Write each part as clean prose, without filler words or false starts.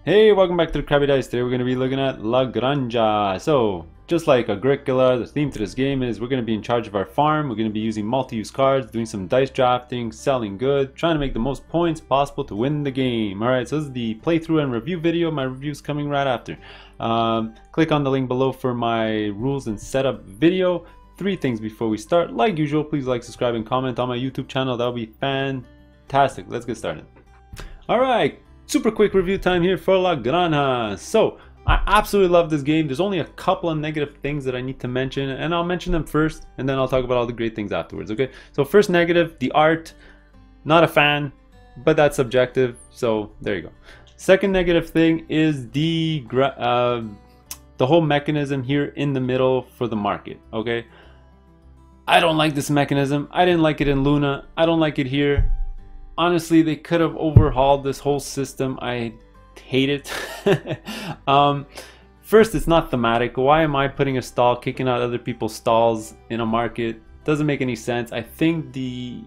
Hey, welcome back to the Crabby Dice. Today we're going to be looking at La Granja. So, just like Agricola, the theme to this game is we're going to be in charge of our farm. We're going to be using multi-use cards, doing some dice drafting, selling good, trying to make the most points possible to win the game. Alright, so this is the playthrough and review video. My review's coming right after. Click on the link below for my rules and setup video. 3 things before we start. Like usual, please like, subscribe, and comment on my YouTube channel. That would be fantastic. Let's get started. Alright. Super quick review time here for La Granja. So, I absolutely love this game. There's only a couple of negative things that I need to mention, and I'll mention them first, and then I'll talk about all the great things afterwards, okay? So first negative, the art. Not a fan, but that's subjective, so there you go. Second negative thing is the whole mechanism here in the middle for the market, okay? I don't like this mechanism. I didn't like it in Luna. I don't like it here. Honestly, they could have overhauled this whole system. I hate it. First, it's not thematic. Why am I putting a stall, kicking out other people's stalls in a market? Doesn't make any sense. I think the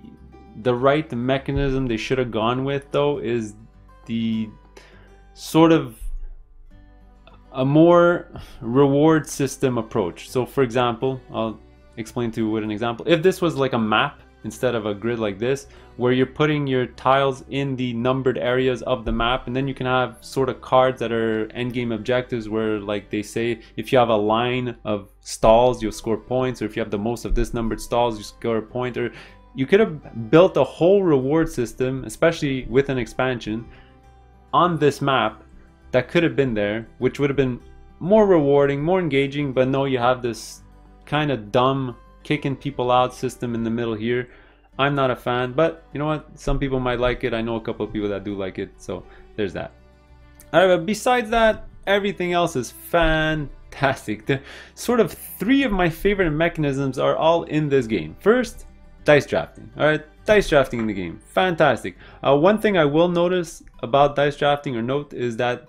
right mechanism they should have gone with, though, is the sort of a more reward system approach. So, for example, I'll explain to you with an example. If this was like a map, instead of a grid like this, where you're putting your tiles in the numbered areas of the map, and then you can have sort of cards that are endgame objectives where, like they say, if you have a line of stalls you'll score points, or if you have the most of this numbered stalls you score a point. Or you could have built a whole reward system, especially with an expansion, on this map that could have been there, which would have been more rewarding, more engaging. But no, you have this kind of dumb kicking people out system in the middle here. I'm not a fan, but you know what, some people might like it. I know a couple of people that do like it, so there's that. But besides that, everything else is fantastic. The sort of 3 of my favorite mechanisms are all in this game. First, dice drafting. Alright, dice drafting in the game, fantastic. One thing I will notice about dice drafting or note is that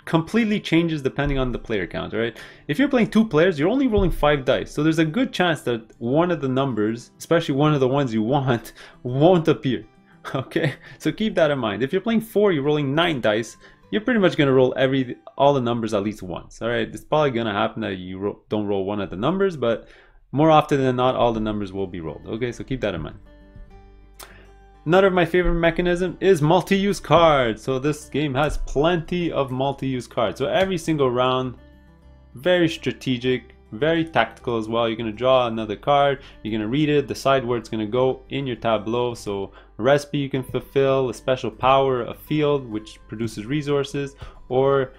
completely changes depending on the player count, right? If you're playing 2 players, you're only rolling 5 dice, so there's a good chance that one of the numbers, especially one of the ones you want, won't appear. Okay, so keep that in mind. If you're playing 4, you're rolling 9 dice, you're pretty much going to roll all the numbers at least once. All right, it's probably going to happen that you don't roll one of the numbers, but more often than not, all the numbers will be rolled. Okay, so keep that in mind. Another of my favorite mechanism is multi-use cards. So this game has plenty of multi-use cards. So every single round, very strategic, very tactical as well. You're going to draw another card, you're going to read it, decide where it's going to go in your tableau. So a recipe you can fulfill, a special power, a field which produces resources, or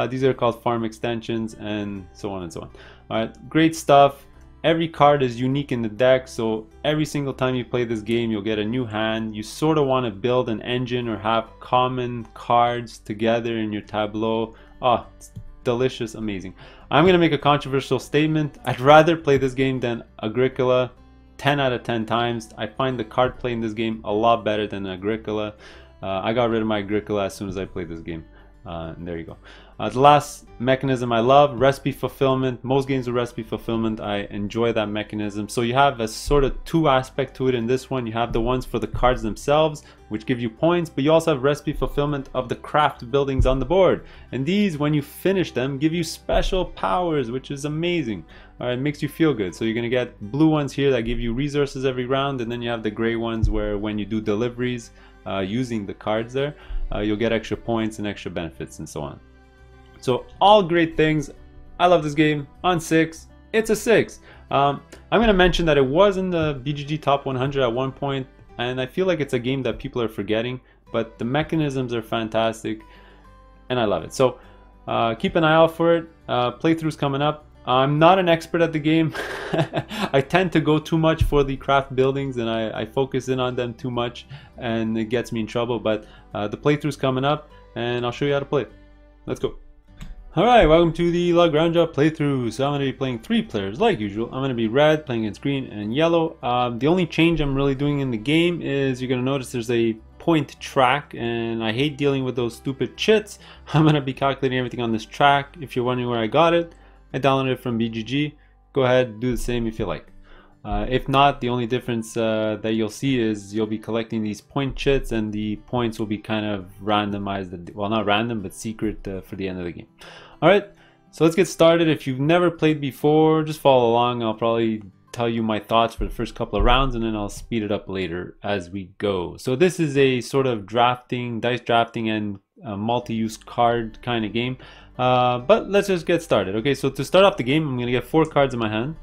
these are called farm extensions, and so on and so on. Alright, great stuff. Every card is unique in the deck, so every single time you play this game you'll get a new hand. You sort of want to build an engine or have common cards together in your tableau. Oh, it's delicious, amazing. I'm going to make a controversial statement. I'd rather play this game than Agricola 10 out of 10 times. I find the card play in this game a lot better than Agricola. I got rid of my Agricola as soon as I played this game. And there you go. The last mechanism I love, recipe fulfillment. Most games with recipe fulfillment, I enjoy that mechanism. So you have a sort of 2 aspect to it in this one. You have the ones for the cards themselves, which give you points, but you also have recipe fulfillment of the craft buildings on the board. And these, when you finish them, give you special powers, which is amazing. It makes you feel good. So you're going to get blue ones here that give you resources every round, and then you have the gray ones where when you do deliveries using the cards there, you'll get extra points and extra benefits and so on. So all great things. I love this game. On 6, it's a 6. I'm going to mention that it was in the BGG top 100 at one point, and I feel like it's a game that people are forgetting, but the mechanisms are fantastic and I love it. So keep an eye out for it. Playthroughs coming up. I'm not an expert at the game. I tend to go too much for the craft buildings, and I focus in on them too much, and it gets me in trouble. But the playthrough's coming up, and I'll show you how to play it. Let's go. Alright, welcome to the La Granja playthrough. So I'm going to be playing 3 players like usual. I'm going to be red, playing against green and yellow. The only change I'm really doing in the game is you're going to notice there's a point track, and I hate dealing with those stupid chits. I'm going to be calculating everything on this track. If you're wondering where I got it, I downloaded it from BGG. Go ahead, do the same if you like. If not, the only difference that you'll see is you'll be collecting these point chits, and the points will be kind of randomized, well, not random, but secret for the end of the game. Alright, so let's get started. If you've never played before, just follow along. I'll probably tell you my thoughts for the first couple of rounds, and then I'll speed it up later as we go. So this is a sort of drafting, dice drafting, and multi-use card kind of game. But let's just get started. Okay, so to start off the game, I'm going to get 4 cards in my hand.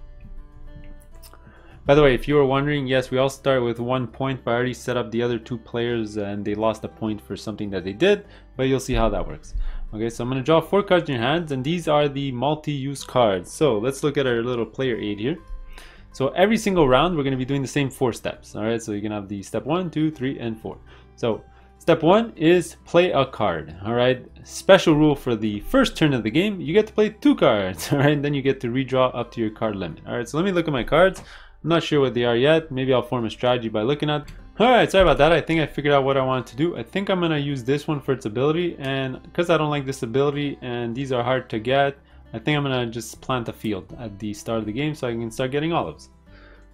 By the way, if you were wondering, yes, we all start with 1 point, but I already set up the other 2 players and they lost a point for something that they did, but you'll see how that works. Okay, so I'm going to draw 4 cards in your hands, and these are the multi-use cards. So let's look at our little player aid here. So every single round, we're going to be doing the same 4 steps. All right, so you're going to have the step 1, 2, 3, and 4. So step 1 is play a card. All right, special rule for the first turn of the game, you get to play 2 cards. All right, and then you get to redraw up to your card limit. All right, so let me look at my cards. I'm not sure what they are yet. Maybe I'll form a strategy by looking at. All right, sorry about that. I think I figured out what I wanted to do. I think I'm going to use this one for its ability, and because I don't like this ability and these are hard to get, I think I'm going to just plant a field at the start of the game so I can start getting olives.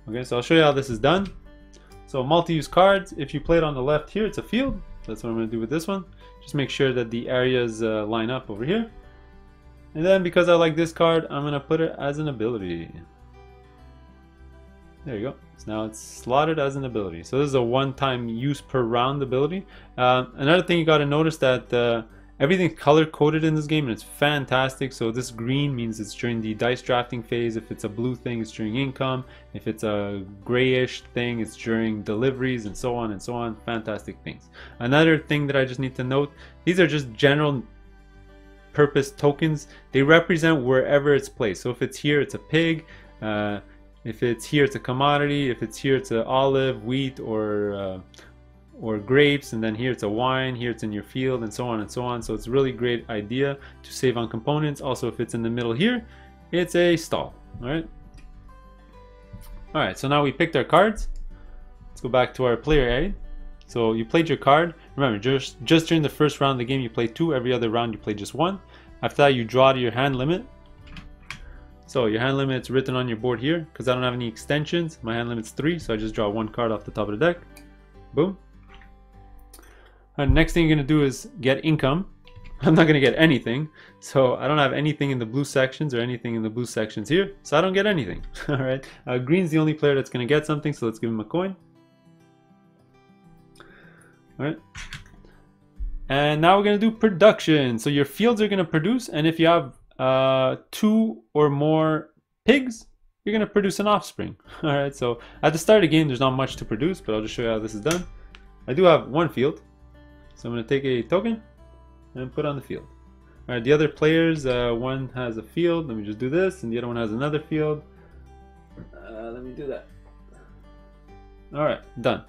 Okay, so I'll show you how this is done. So multi-use cards, if you play it on the left here, it's a field. That's what I'm going to do with this one. Just make sure that the areas line up over here. And then because I like this card, I'm going to put it as an ability. There you go. So now it's slotted as an ability. So this is a one-time use per round ability. Another thing you got to notice that everything's color coded in this game, and it's fantastic. So this green means it's during the dice drafting phase. If it's a blue thing, it's during income. If it's a grayish thing, it's during deliveries, and so on and so on. Fantastic things. Another thing that I just need to note, these are just general purpose tokens. They represent wherever it's placed. So if it's here, it's a pig. If it's here, it's a commodity. If it's here, it's an olive, wheat, or grapes, and then here it's a wine, here it's in your field, and so on and so on. So it's a really great idea to save on components. Also, if it's in the middle here, it's a stall. All right, so now we picked our cards. Let's go back to our player aid. So you played your card. Remember, just during the first round of the game, you play 2. Every other round, you play just 1. After that, you draw to your hand limit. So your hand limit is written on your board here. Because I don't have any extensions, my hand limit's 3, so I just draw 1 card off the top of the deck. Boom. And next thing you're going to do is get income. I'm not going to get anything. So I don't have anything in the blue sections or anything in the blue sections here. So I don't get anything. Alright. Green's the only player that's going to get something. So let's give him a coin. Alright. And now we're going to do production. So your fields are going to produce. And if you have 2 or more pigs, you're going to produce an offspring. Alright. So at the start of the game, there's not much to produce. But I'll just show you how this is done. I do have 1 field. So I'm going to take a token and put on the field. Alright, the other players, one has a field. Let me just do this. And the other one has another field. Let me do that. Alright, done.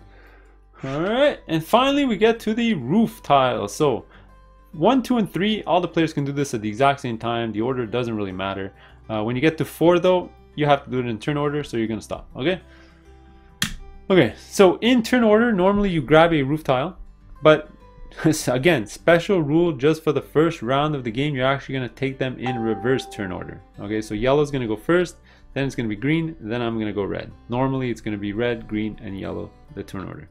Alright, and finally we get to the roof tile. So 1, 2, and 3, all the players can do this at the exact same time. The order doesn't really matter. When you get to 4 though, you have to do it in turn order, so you're going to stop. Okay? Okay, so in turn order, normally you grab a roof tile. But again, special rule just for the first round of the game, you're actually going to take them in reverse turn order. Okay, so yellow's going to go first, then it's going to be green, then I'm going to go red. Normally it's going to be red, green, and yellow, the turn order.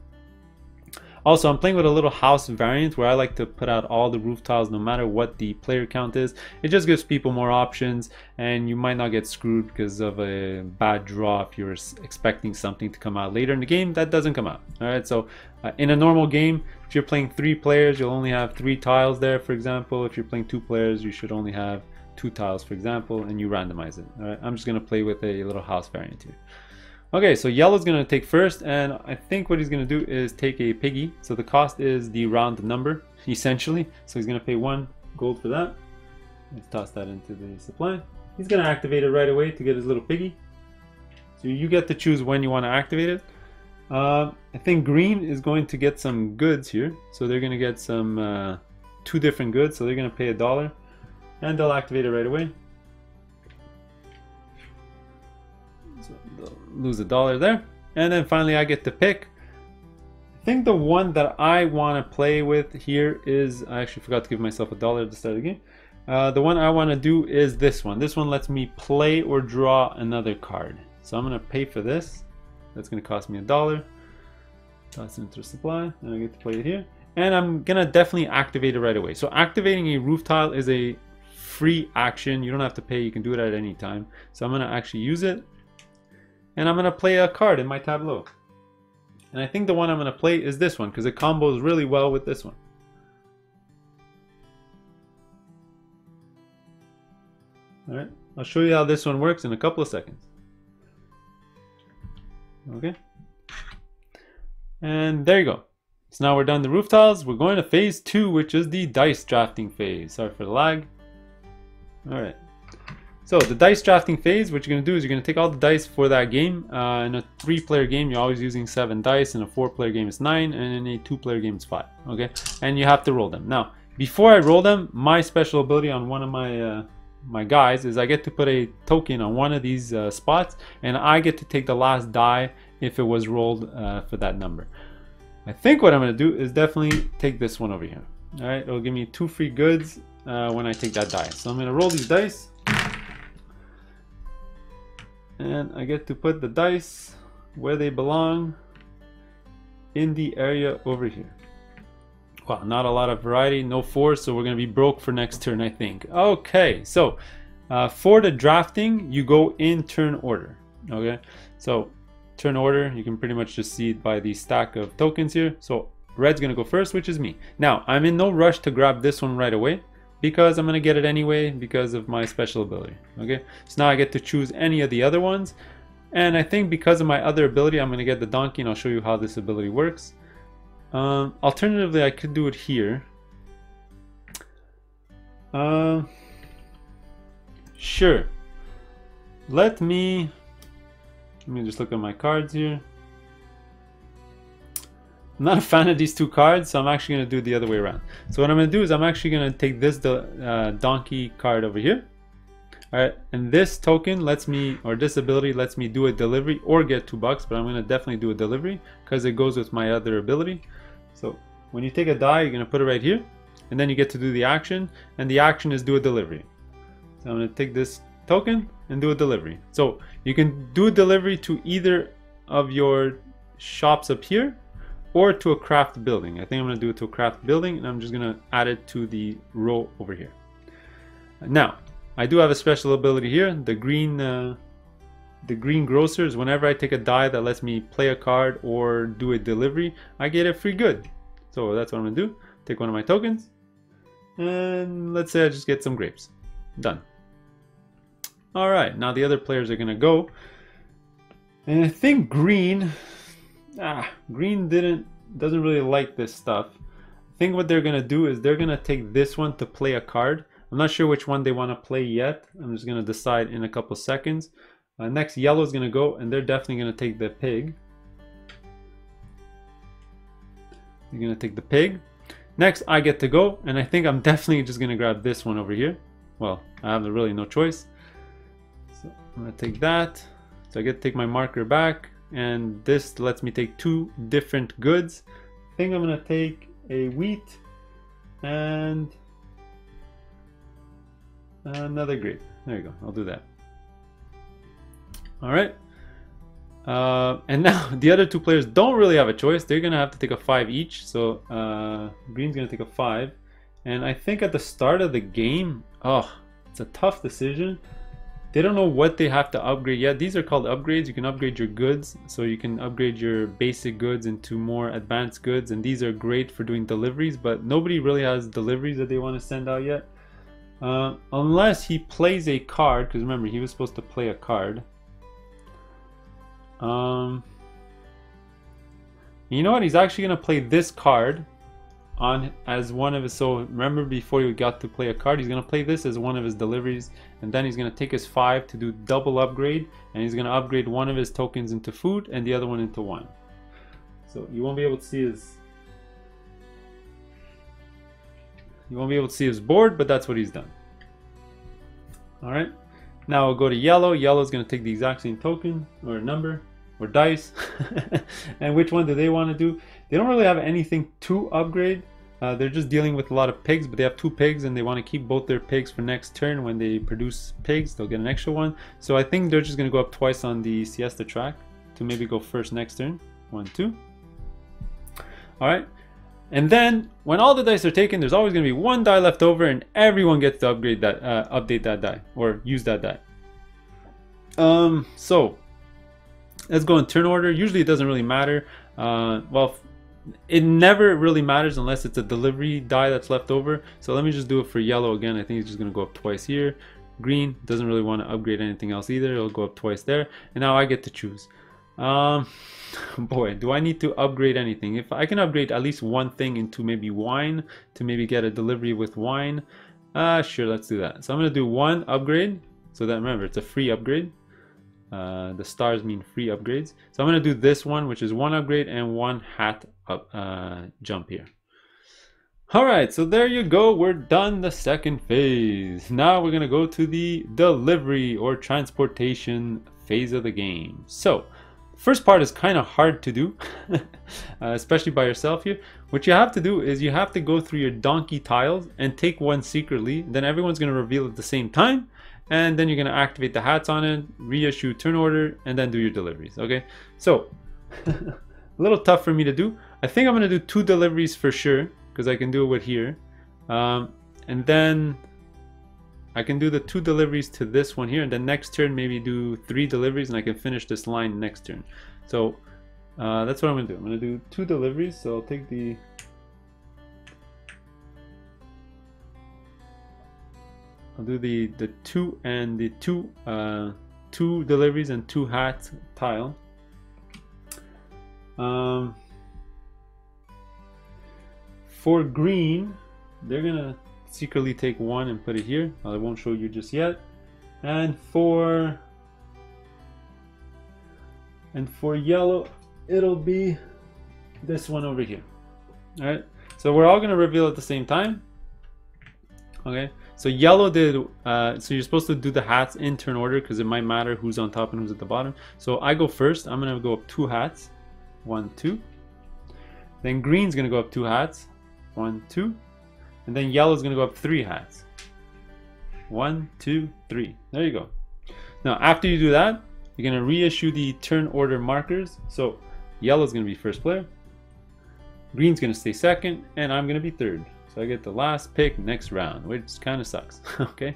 Also, I'm playing with a little house variant where I like to put out all the roof tiles no matter what the player count is. It just gives people more options, and you might not get screwed because of a bad draw if you're expecting something to come out later in the game that doesn't come out. Alright, so in a normal game, if you're playing 3 players, you'll only have 3 tiles there, for example. If you're playing 2 players, you should only have 2 tiles, for example, and you randomize it. Alright, I'm just going to play with a little house variant here. Okay, so yellow's going to take first, and I think what he's going to do is take a piggy. So the cost is the round number, essentially. So he's going to pay 1 gold for that. Let's toss that into the supply. He's going to activate it right away to get his little piggy. So you get to choose when you want to activate it. I think green is going to get some goods here. So they're going to get some 2 different goods. So they're going to pay $1, and they'll activate it right away. So they'll lose $1 there. And then finally I get to pick. I think the one that I want to play with here is, I actually forgot to give myself $1 at the start of the game. The one I want to do is this one. This one lets me play or draw another card. So I'm gonna pay for this. That's gonna cost me $1. Toss it into supply, and I get to play it here. And I'm gonna definitely activate it right away. So activating a roof tile is a free action. You don't have to pay, you can do it at any time. So I'm gonna actually use it. And I'm gonna play a card in my tableau. And I think the one I'm gonna play is this one, because it combos really well with this one. Alright, I'll show you how this one works in a couple of seconds. Okay. And there you go. So now we're done the roof tiles. We're going to phase 2, which is the dice drafting phase. Sorry for the lag. Alright. So the dice drafting phase, what you're going to do is you're going to take all the dice for that game. In a 3-player game, you're always using 7 dice. In a 4-player game, it's 9. And in a 2-player game, it's 5. Okay. And you have to roll them. Now, before I roll them, my special ability on one of my guys is I get to put a token on one of these spots, and I get to take the last die if it was rolled for that number. I think what I'm going to do is definitely take this one over here. Alright, it'll give me 2 free goods when I take that die. So I'm going to roll these dice, and I get to put the dice where they belong in the area over here. Wow, not a lot of variety, no force, so we're going to be broke for next turn, I think. Okay, so for the drafting, you go in turn order. Okay, so turn order, you can pretty much just see it by the stack of tokens here. So red's going to go first, which is me. Now, I'm in no rush to grab this one right away, because I'm going to get it anyway because of my special ability. Okay, so now I get to choose any of the other ones. And I think because of my other ability, I'm going to get the donkey, and I'll show you how this ability works. Alternatively, I could do it here. Sure. Let me just look at my cards here. I'm not a fan of these 2 cards, so I'm actually going to do it the other way around. So what I'm going to do is I'm actually going to take this donkey card over here. Alright, and this token lets me, or this ability lets me do a delivery or get $2, but I'm going to definitely do a delivery because it goes with my other ability. So when you take a die, you're going to put it right here, and then you get to do the action, and the action is do a delivery. So I'm going to take this token and do a delivery. So you can do a delivery to either of your shops up here or to a craft building. I think I'm going to do it to a craft building, and I'm just going to add it to the row over here. Now, I do have a special ability here, the green grocers. Whenever I take a die that lets me play a card or do a delivery, I get a free good. So that's what I'm gonna do. Take one of my tokens, and let's say I just get some grapes. Done. All right, now the other players are gonna go, and I think green doesn't really like this stuff. I think what they're gonna do is they're gonna take this one to play a card. I'm not sure which one they want to play yet. I'm just going to decide in a couple seconds. Next, yellow is going to go, and they're definitely going to take the pig. They're going to take the pig. Next, I get to go, and I think I'm definitely just going to grab this one over here. Well, I have really no choice. So I'm going to take that. So I get to take my marker back, and this lets me take 2 different goods. I think I'm going to take a wheat and another grape. There you go. I'll do that. All right. And now the other 2 players don't really have a choice. They're going to have to take a 5 each. So green's going to take a 5. And I think at the start of the game, it's a tough decision. They don't know what they have to upgrade yet. These are called upgrades. You can upgrade your goods. So you can upgrade your basic goods into more advanced goods. And these are great for doing deliveries. But nobody really has deliveries that they want to send out yet. Unless he plays a card, because remember he was supposed to play a card. You know what? He's actually going to play this card on as one of his. So remember, before he got to play a card, he's going to play this as one of his deliveries, and then he's going to take his 5 to do double upgrade, and he's going to upgrade one of his tokens into food and the other one into wine. So you won't be able to see his. You won't be able to see his board, but that's what he's done. All right. Now we'll go to yellow. Yellow is going to take the exact same token or number or dice. And which one do they want to do? They don't really have anything to upgrade. They're just dealing with a lot of pigs, but they have 2 pigs and they want to keep both their pigs for next turn. When they produce pigs, they'll get an extra one. So I think they're just going to go up twice on the siesta track to maybe go first next turn. 1, 2. Alright. And then when all the dice are taken, there's always going to be 1 die left over, and everyone gets to upgrade that, update that die, or use that die. So let's go in turn order. Usually it doesn't really matter. Well, it never really matters unless it's a delivery die that's left over. So let me just do it for yellow again. I think it's just going to go up twice here. Green doesn't really want to upgrade anything else either. It'll go up twice there. And now I get to choose. Boy, do I need to upgrade anything? If I can upgrade at least one thing into maybe wine, to maybe get a delivery with wine, sure, let's do that. So I'm going to do 1 upgrade. So that, remember, it's a free upgrade. The stars mean free upgrades. So I'm going to do this one, which is 1 upgrade and 1 hat up, jump here. Alright, so there you go. We're done the second phase. Now we're going to go to the delivery or transportation phase of the game. So first part is kind of hard to do, especially by yourself here. What you have to do is you have to go through your donkey tiles and take one secretly. Then everyone's going to reveal at the same time. And then you're going to activate the hats on it, reissue turn order, and then do your deliveries. Okay, so a little tough for me to do. I think I'm going to do 2 deliveries for sure, because I can do it with here. And then I can do the 2 deliveries to this one here, and then next turn maybe do 3 deliveries, and I can finish this line next turn. So that's what I'm going to do. I'm going to do 2 deliveries. So I'll take the... I'll do the 2 and the 2 deliveries and 2 hats tile. For green, they're gonna secretly take 1 and put it here. I won't show you just yet. And for yellow, it'll be this one over here. All right. So we're all gonna reveal at the same time. Okay. So yellow did, so you're supposed to do the hats in turn order because it might matter who's on top and who's at the bottom. So I go first. I'm going to go up 2 hats. 1, 2. Then green's going to go up 2 hats. 1, 2. And then yellow's going to go up 3 hats. 1, 2, 3. There you go. Now after you do that, you're going to reissue the turn order markers. So yellow's going to be first player. Green's going to stay second. And I'm going to be third. So I get the last pick next round, which kind of sucks. Okay.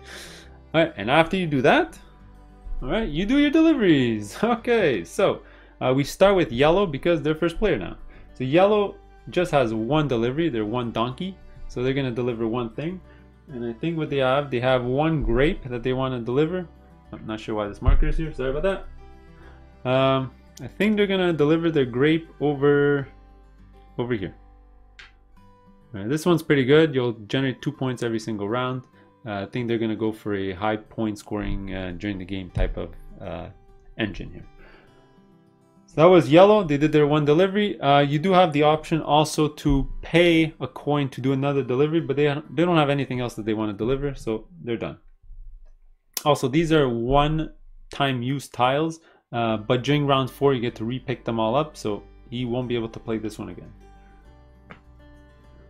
All right. And after you do that, all right, you do your deliveries. Okay. So we start with yellow because they're first player now. So yellow just has 1 delivery. They're 1 donkey. So they're going to deliver 1 thing. And I think what they have 1 grape that they want to deliver. I'm not sure why this marker is here. Sorry about that. I think they're going to deliver their grape over here. Right, this one's pretty good. You'll generate 2 points every single round. I think they're going to go for a high point scoring during the game type of engine here. So that was yellow. They did their 1 delivery. You do have the option also to pay a coin to do another delivery, but they don't have anything else that they want to deliver, so they're done. Also, these are 1-time use tiles, but during round 4 you get to repick them all up, so he won't be able to play this one again.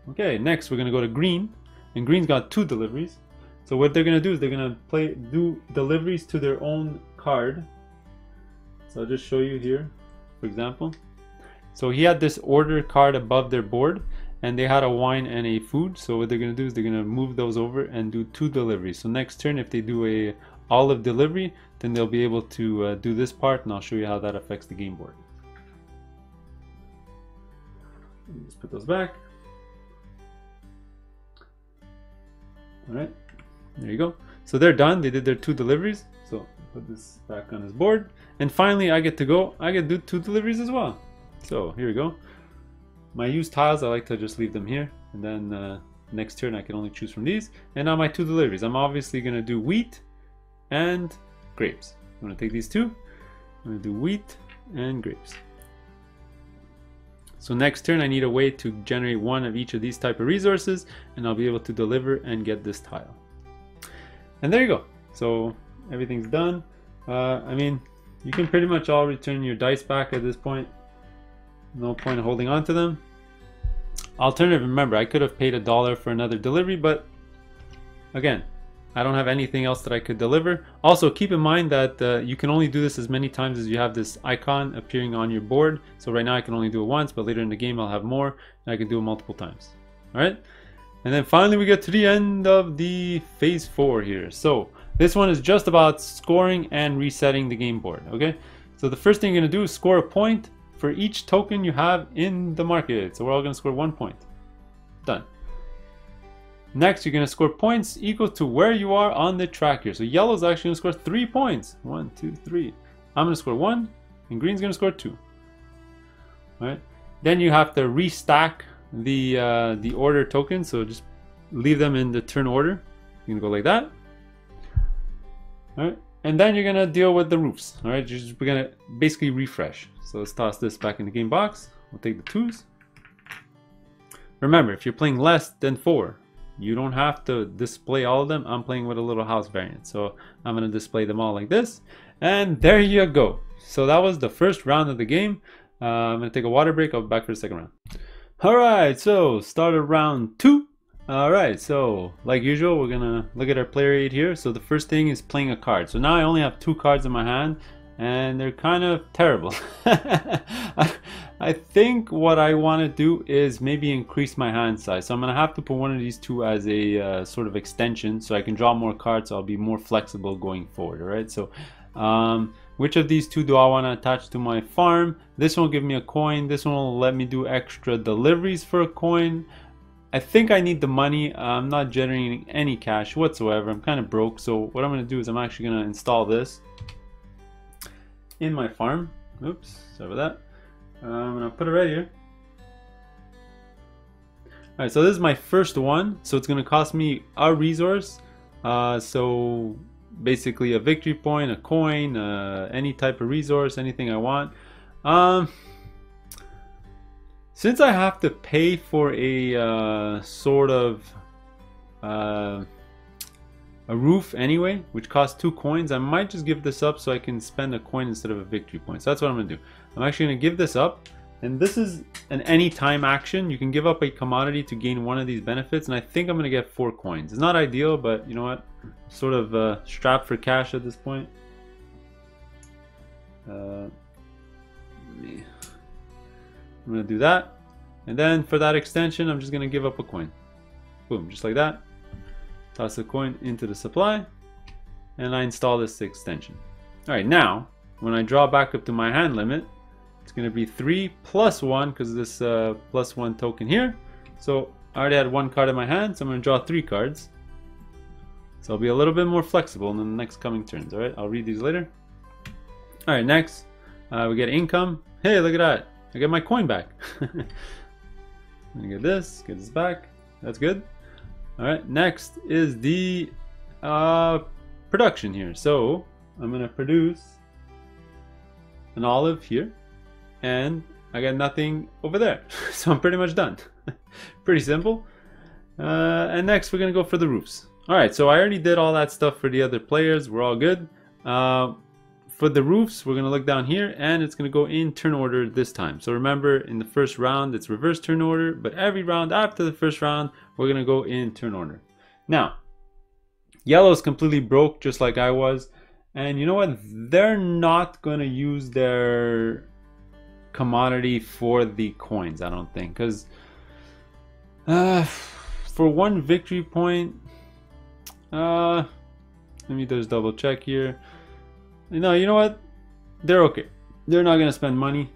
Okay, next we're going to go to green, and green's got 2 deliveries. So what they're going to do is they're going to do deliveries to their own card. So I'll just show you here, for example. So he had this order card above their board, and they had a wine and a food. So what they're going to do is they're going to move those over and do 2 deliveries. So next turn, if they do a olive delivery, then they'll be able to do this part, and I'll show you how that affects the game board. Just put those back. All right, there you go. So they're done. They did their 2 deliveries. So put this back on his board. And finally, I get to go. I get to do 2 deliveries as well. So here we go. My used tiles, I like to just leave them here. And then next turn, I can only choose from these. And now my 2 deliveries. I'm obviously going to do wheat and grapes. I'm going to take these 2. I'm going to do wheat and grapes. So next turn I need a way to generate 1 of each of these type of resources, and I'll be able to deliver and get this tile. And there you go. So everything's done. I mean, you can pretty much all return your dice back at this point. No point in holding on to them. Alternative, remember, I could have paid $1 for another delivery, but again, I don't have anything else that I could deliver. Also, keep in mind that you can only do this as many times as you have this icon appearing on your board. So right now I can only do it once, but later in the game I'll have more, and I can do it multiple times. All right? And then finally we get to the end of the phase 4 here. So this one is just about scoring and resetting the game board, okay? So the first thing you're gonna do is score a point for each token you have in the market. So we're all gonna score 1 point. Done. Next, you're gonna score points equal to where you are on the track here. So yellow's actually gonna score 3 points. 1, 2, 3. I'm gonna score 1, and green's gonna score 2. All right. Then you have to restack the order tokens. So just leave them in the turn order. You're gonna go like that. All right. And then you're gonna deal with the roofs. All right. We're gonna basically refresh. So let's toss this back in the game box. We'll take the 2s. Remember, if you're playing less than 4, you don't have to display all of them. I'm playing with a little house variant, so I'm going to display them all like this. And there you go. So that was the first round of the game. I'm going to take a water break. I'll be back for the second round. All right, so started round 2. All right, so like usual, we're going to look at our player aid here. So the first thing is playing a card. So now I only have 2 cards in my hand, and they're kind of terrible. I think what I want to do is maybe increase my hand size. So I'm going to have to put one of these 2 as a sort of extension so I can draw more cards, so I'll be more flexible going forward. All right, so which of these 2 do I want to attach to my farm? This one will give me a coin. This one will let me do extra deliveries for a coin. I think I need the money. I'm not generating any cash whatsoever. I'm kind of broke. So what I'm going to do is I'm actually going to install this in my farm. Oops, sorry about that. I'm gonna put it right here. Alright, so this is my first one. So it's gonna cost me a resource. So basically a victory point, a coin, any type of resource, anything I want. Since I have to pay for a sort of a roof anyway, which costs 2 coins, I might just give this up so I can spend a coin instead of a victory point. So that's what I'm gonna do. I'm actually gonna give this up, and this is an anytime action. You can give up a commodity to gain one of these benefits, and I think I'm gonna get 4 coins. It's not ideal, but you know what? Sort of strapped for cash at this point. I'm gonna do that, and then for that extension, I'm just gonna give up a coin. Boom, just like that. Toss a coin into the supply, and I install this extension. All right, now when I draw back up to my hand limit, it's going to be 3 plus 1 because of this plus 1 token here. So I already had 1 card in my hand, so I'm going to draw 3 cards. So I'll be a little bit more flexible in the next coming turns. All right, I'll read these later. All right, next we get income. Hey, look at that! I get my coin back. I'm gonna get this back. That's good. All right, next is the production here. So I'm gonna produce an olive here, and I got nothing over there. So I'm pretty much done. Pretty simple. And next we're gonna go for the roofs. All right, so I already did all that stuff for the other players. We're all good. For the roofs, we're gonna look down here, and it's gonna go in turn order this time. So remember, in the first round, it's reverse turn order, but every round after the first round, we're gonna go in turn order. Now, yellow's completely broke, just like I was. And you know what? They're not gonna use their commodity for the coins, I don't think, because for 1 victory point, let me just double check here. No, you know what? They're okay. They're not gonna spend money.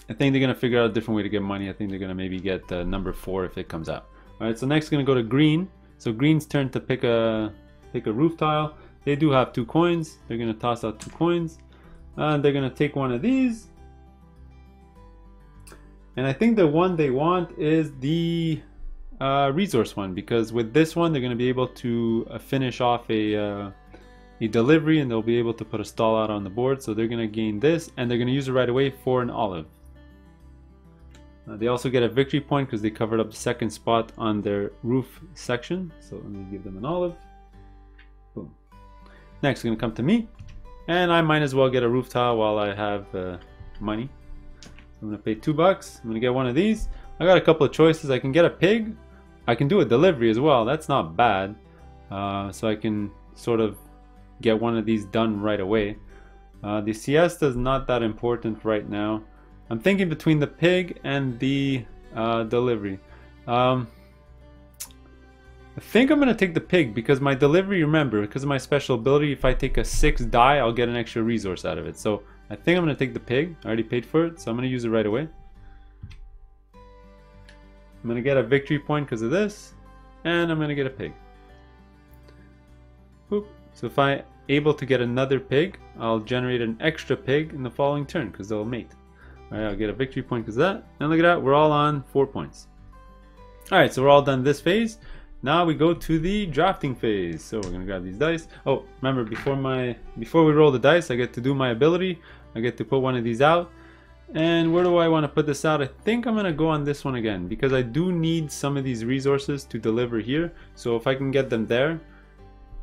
I think they're gonna figure out a different way to get money. I think they're gonna maybe get number 4 if it comes out. All right, so next gonna go to green. So green's turn to pick a roof tile. They do have 2 coins. They're gonna toss out 2 coins. They're gonna take one of these. And I think the one they want is the resource one, because with this one they're gonna be able to finish off a delivery, and they'll be able to put a stall out on the board. So they're gonna gain this, and they're gonna use it right away for an olive. They also get a victory point because they covered up the 2nd spot on their roof section. So let me give them an olive. Boom. Next, gonna come to me, and I might as well get a roof tile while I have money. So I'm gonna pay $2. I'm gonna get one of these. I got a couple of choices. I can get a pig. I can do a delivery as well. That's not bad. So I can sort of get one of these done right away. The siesta is not that important right now. I'm thinking between the pig and the delivery. I think I'm gonna take the pig because my delivery, remember, because of my special ability, if I take a 6 die, I'll get an extra resource out of it. So I think I'm gonna take the pig. I already paid for it, so I'm gonna use it right away. I'm gonna get a victory point because of this, and I'm gonna get a pig. Boop. So if I'm able to get another pig, I'll generate an extra pig in the following turn because they'll mate. Alright, I'll get a victory point because of that. And look at that, we're all on 4 points. Alright, so we're all done this phase. Now we go to the drafting phase. So we're gonna grab these dice. Oh, remember, before we roll the dice, I get to do my ability. I get to put one of these out. And where do I want to put this out? I think I'm gonna go on this one again because I do need some of these resources to deliver here. So if I can get them there,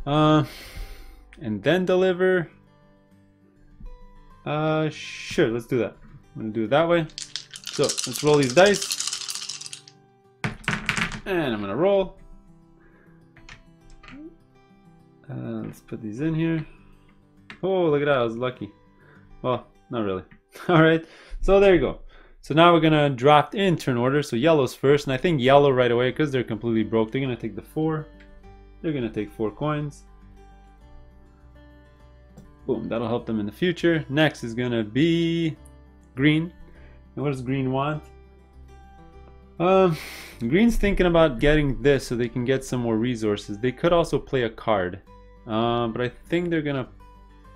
and then deliver, sure, let's do that. I'm gonna do it that way. So let's roll these dice, and I'm gonna roll. Let's put these in here. Oh, look at that, I was lucky. Well, not really. All right, so there you go. So now we're gonna draft in turn order. So yellow's first, and I think yellow right away because they're completely broke. They're gonna take the 4. They're gonna take 4 coins. Boom, that'll help them in the future. Next is gonna be green. And what does green want? Green's thinking about getting this so they can get some more resources. They could also play a card, but I think they're gonna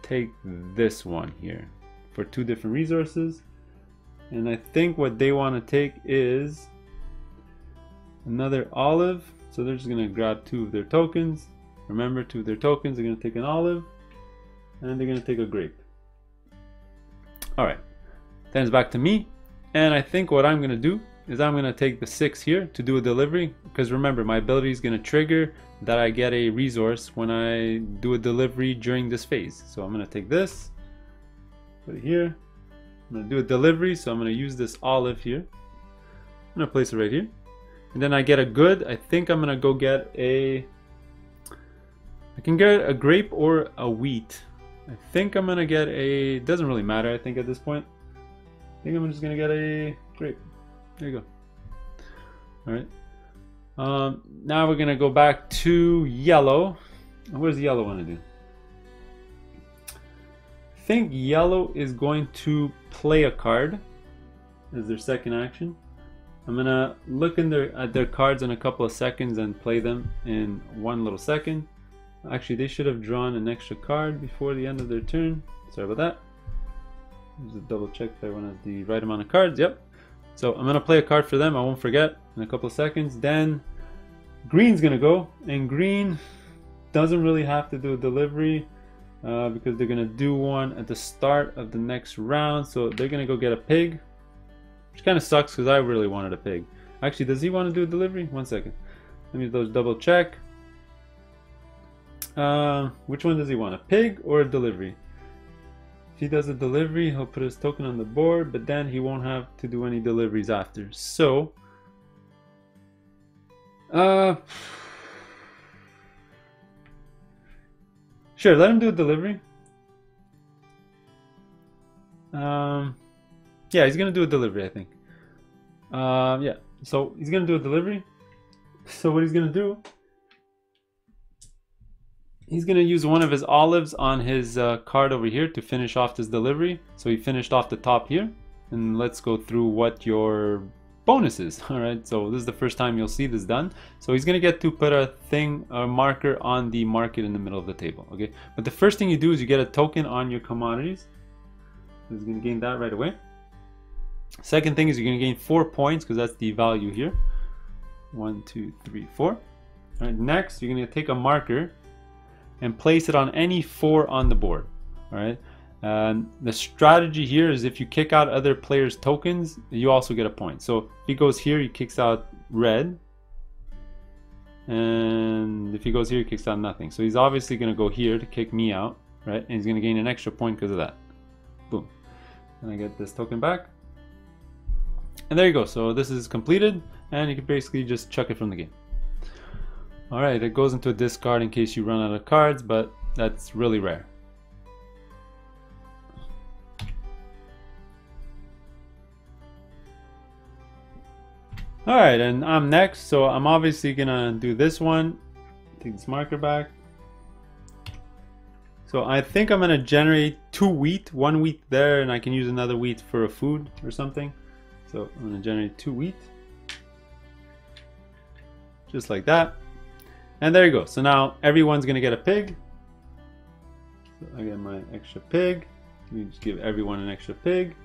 take this one here for 2 different resources. And I think what they want to take is another olive. So they're just gonna grab 2 of their tokens. Remember, 2 of their tokens. They're gonna take an olive, and they're gonna take a grape. All right, then it's back to me, and I think what I'm gonna do is I'm gonna take the 6 here to do a delivery, because remember, my ability is gonna trigger that I get a resource when I do a delivery during this phase. So I'm gonna take this, put it here. I'm gonna do a delivery, so I'm gonna use this olive here. I'm gonna place it right here, and then I get a good. I think I'm gonna go get a. I can get a grape or a wheat. I think I'm gonna get a. Doesn't really matter. I think at this point, I think I'm just gonna get a grape. There you go. All right. Now we're gonna go back to yellow. What does yellow want to do? I think yellow is going to play a card as their second action. I'm gonna look at their cards in a couple of seconds and play them in 1 little second. Actually, they should have drawn an extra card before the end of their turn. Sorry about that. Just double check if everyone has the right amount of cards. Yep. So I'm gonna play a card for them. I won't forget in a couple of seconds. Then green's gonna go, and green doesn't really have to do a delivery because they're gonna do one at the start of the next round. So they're gonna go get a pig, which kind of sucks because I really wanted a pig. Actually, does he want to do a delivery? 1 second. Let me just double check. Which one does he want? A pig or a delivery? If he does a delivery, he'll put his token on the board, but then he won't have to do any deliveries after. So, sure, let him do a delivery. Yeah, he's gonna do a delivery, I think. Yeah, so he's gonna do a delivery. So what he's gonna do, he's gonna use one of his olives on his card over here to finish off this delivery. So he finished off the top here, and let's go through what your bonus is. All right, so this is the first time you'll see this done. So he's gonna get to put a marker on the market in the middle of the table. Okay, but the first thing you do is you get a token on your commodities. So he's gonna gain that right away. Second thing is you're gonna gain 4 points because that's the value here. 1, 2, 3, 4. All right, next you're gonna take a marker and place it on any 4 on the board. All right. The strategy here is if you kick out other players' tokens, you also get a point. So if he goes here, he kicks out red, and if he goes here, he kicks out nothing. So he's obviously going to go here to kick me out, right? And he's going to gain an extra point because of that. Boom. And I get this token back. And there you go. So this is completed, and you can basically just chuck it from the game. Alright, it goes into a discard in case you run out of cards, but that's really rare. Alright, and I'm next, so I'm obviously gonna do this one. Take this marker back. So I think I'm gonna generate 2 wheat, 1 wheat there, and I can use another wheat for a food or something. So I'm gonna generate 2 wheat. Just like that. And there you go. So now everyone's gonna get a pig. So I get my extra pig. We just give everyone an extra pig.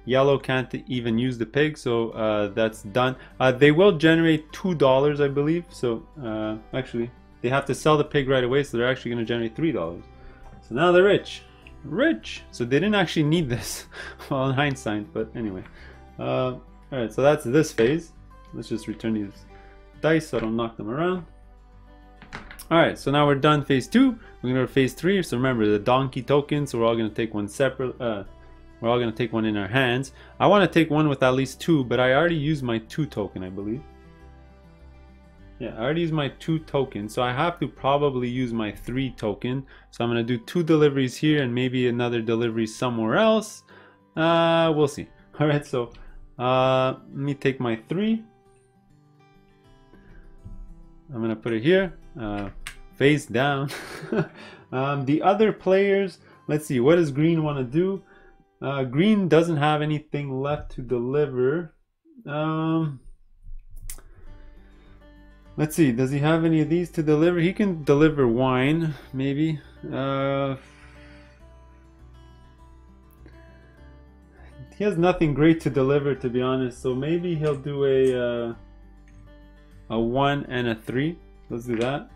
Yellow can't even use the pig, so that's done. They will generate $2, I believe. So actually, they have to sell the pig right away, so they're actually going to generate $3. So now they're rich. Rich! So they didn't actually need this, well, in hindsight, but anyway. Alright, so that's this phase. Let's just return these dice so I don't knock them around. Alright, so now we're done phase 2. We're going to go to phase 3. So remember, the donkey token, so we're all going to take one separate. We're all going to take one in our hands. I want to take one with at least 2, but I already used my 2 token, I believe. Yeah, I already used my 2 token, so I have to probably use my 3 token. So I'm going to do 2 deliveries here and maybe another delivery somewhere else. We'll see. Alright, so let me take my 3. I'm going to put it here, face down. The other players, let's see, what does green want to do? Green doesn't have anything left to deliver. Let's see, does he have any of these to deliver? He can deliver wine, maybe. He has nothing great to deliver, to be honest, so maybe he'll do a 1 and a 3. Let's do that.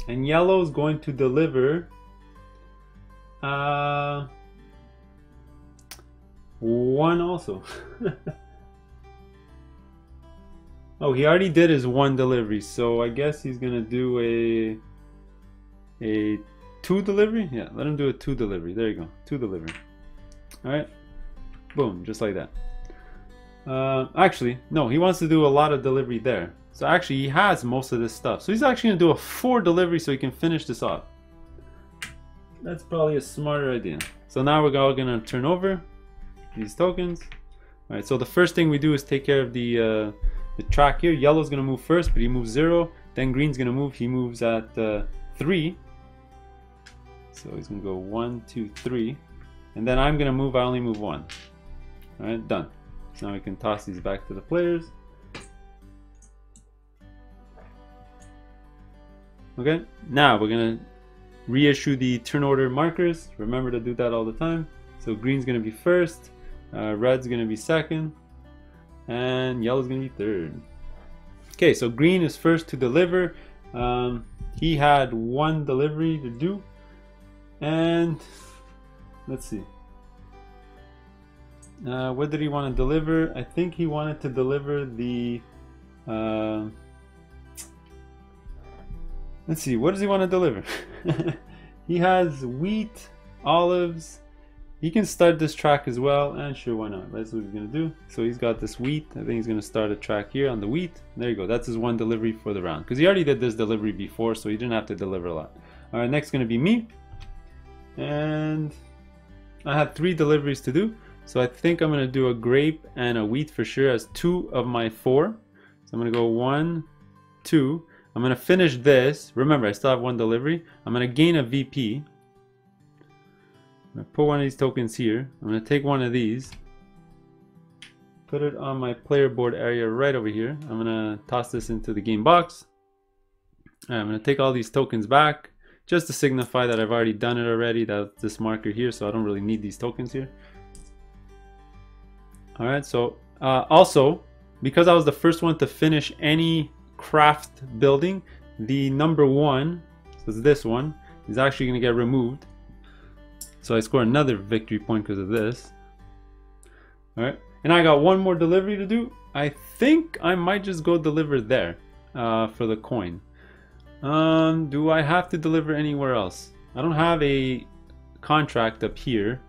And yellow is going to deliver 1 also. Oh, he already did his 1 delivery, so I guess he's gonna do a 2 delivery. Yeah, let him do a 2 delivery. There you go, 2 delivery. All right, boom, just like that. Actually, no, he wants to do a lot of delivery there. So actually, he has most of this stuff. So he's actually gonna do a 4 delivery so he can finish this off. That's probably a smarter idea. So now we're all gonna turn over these tokens. All right, so the first thing we do is take care of the track here. Yellow's gonna move first, but he moves 0. Then green's gonna move. He moves at 3. So he's gonna go 1, 2, 3, and then I'm gonna move. I only move 1. All right, done. So now we can toss these back to the players. Okay, now we're gonna reissue the turn order markers. Remember to do that all the time. So green's gonna be first, red's gonna be second, and yellow's gonna be third. Okay, so green is first to deliver. He had 1 delivery to do, and let's see. What did he want to deliver? I think he wanted to deliver the. Let's see. What does he want to deliver? He has wheat, olives. He can start this track as well, and sure, why not? That's what he's gonna do. So he's got this wheat. I think he's gonna start a track here on the wheat. There you go. That's his 1 delivery for the round, because he already did this delivery before, so he didn't have to deliver a lot. All right, next gonna be me, and I have 3 deliveries to do. So I think I'm gonna do a grape and a wheat for sure as 2 of my 4. So I'm gonna go 1, 2. I'm gonna finish this. Remember, I still have 1 delivery. I'm gonna gain a VP. I'm gonna put one of these tokens here. I'm gonna take one of these, put it on my player board area right over here. I'm gonna toss this into the game box. I'm gonna take all these tokens back just to signify that I've already done it already. That's this marker here, so I don't really need these tokens here. All right, so also, because I was the first one to finish any craft building, the number 1, so it's this one, is actually gonna get removed. So I score another victory point because of this. All right, and I got 1 more delivery to do. I think I might just go deliver there for the coin. Do I have to deliver anywhere else? I don't have a contract up here,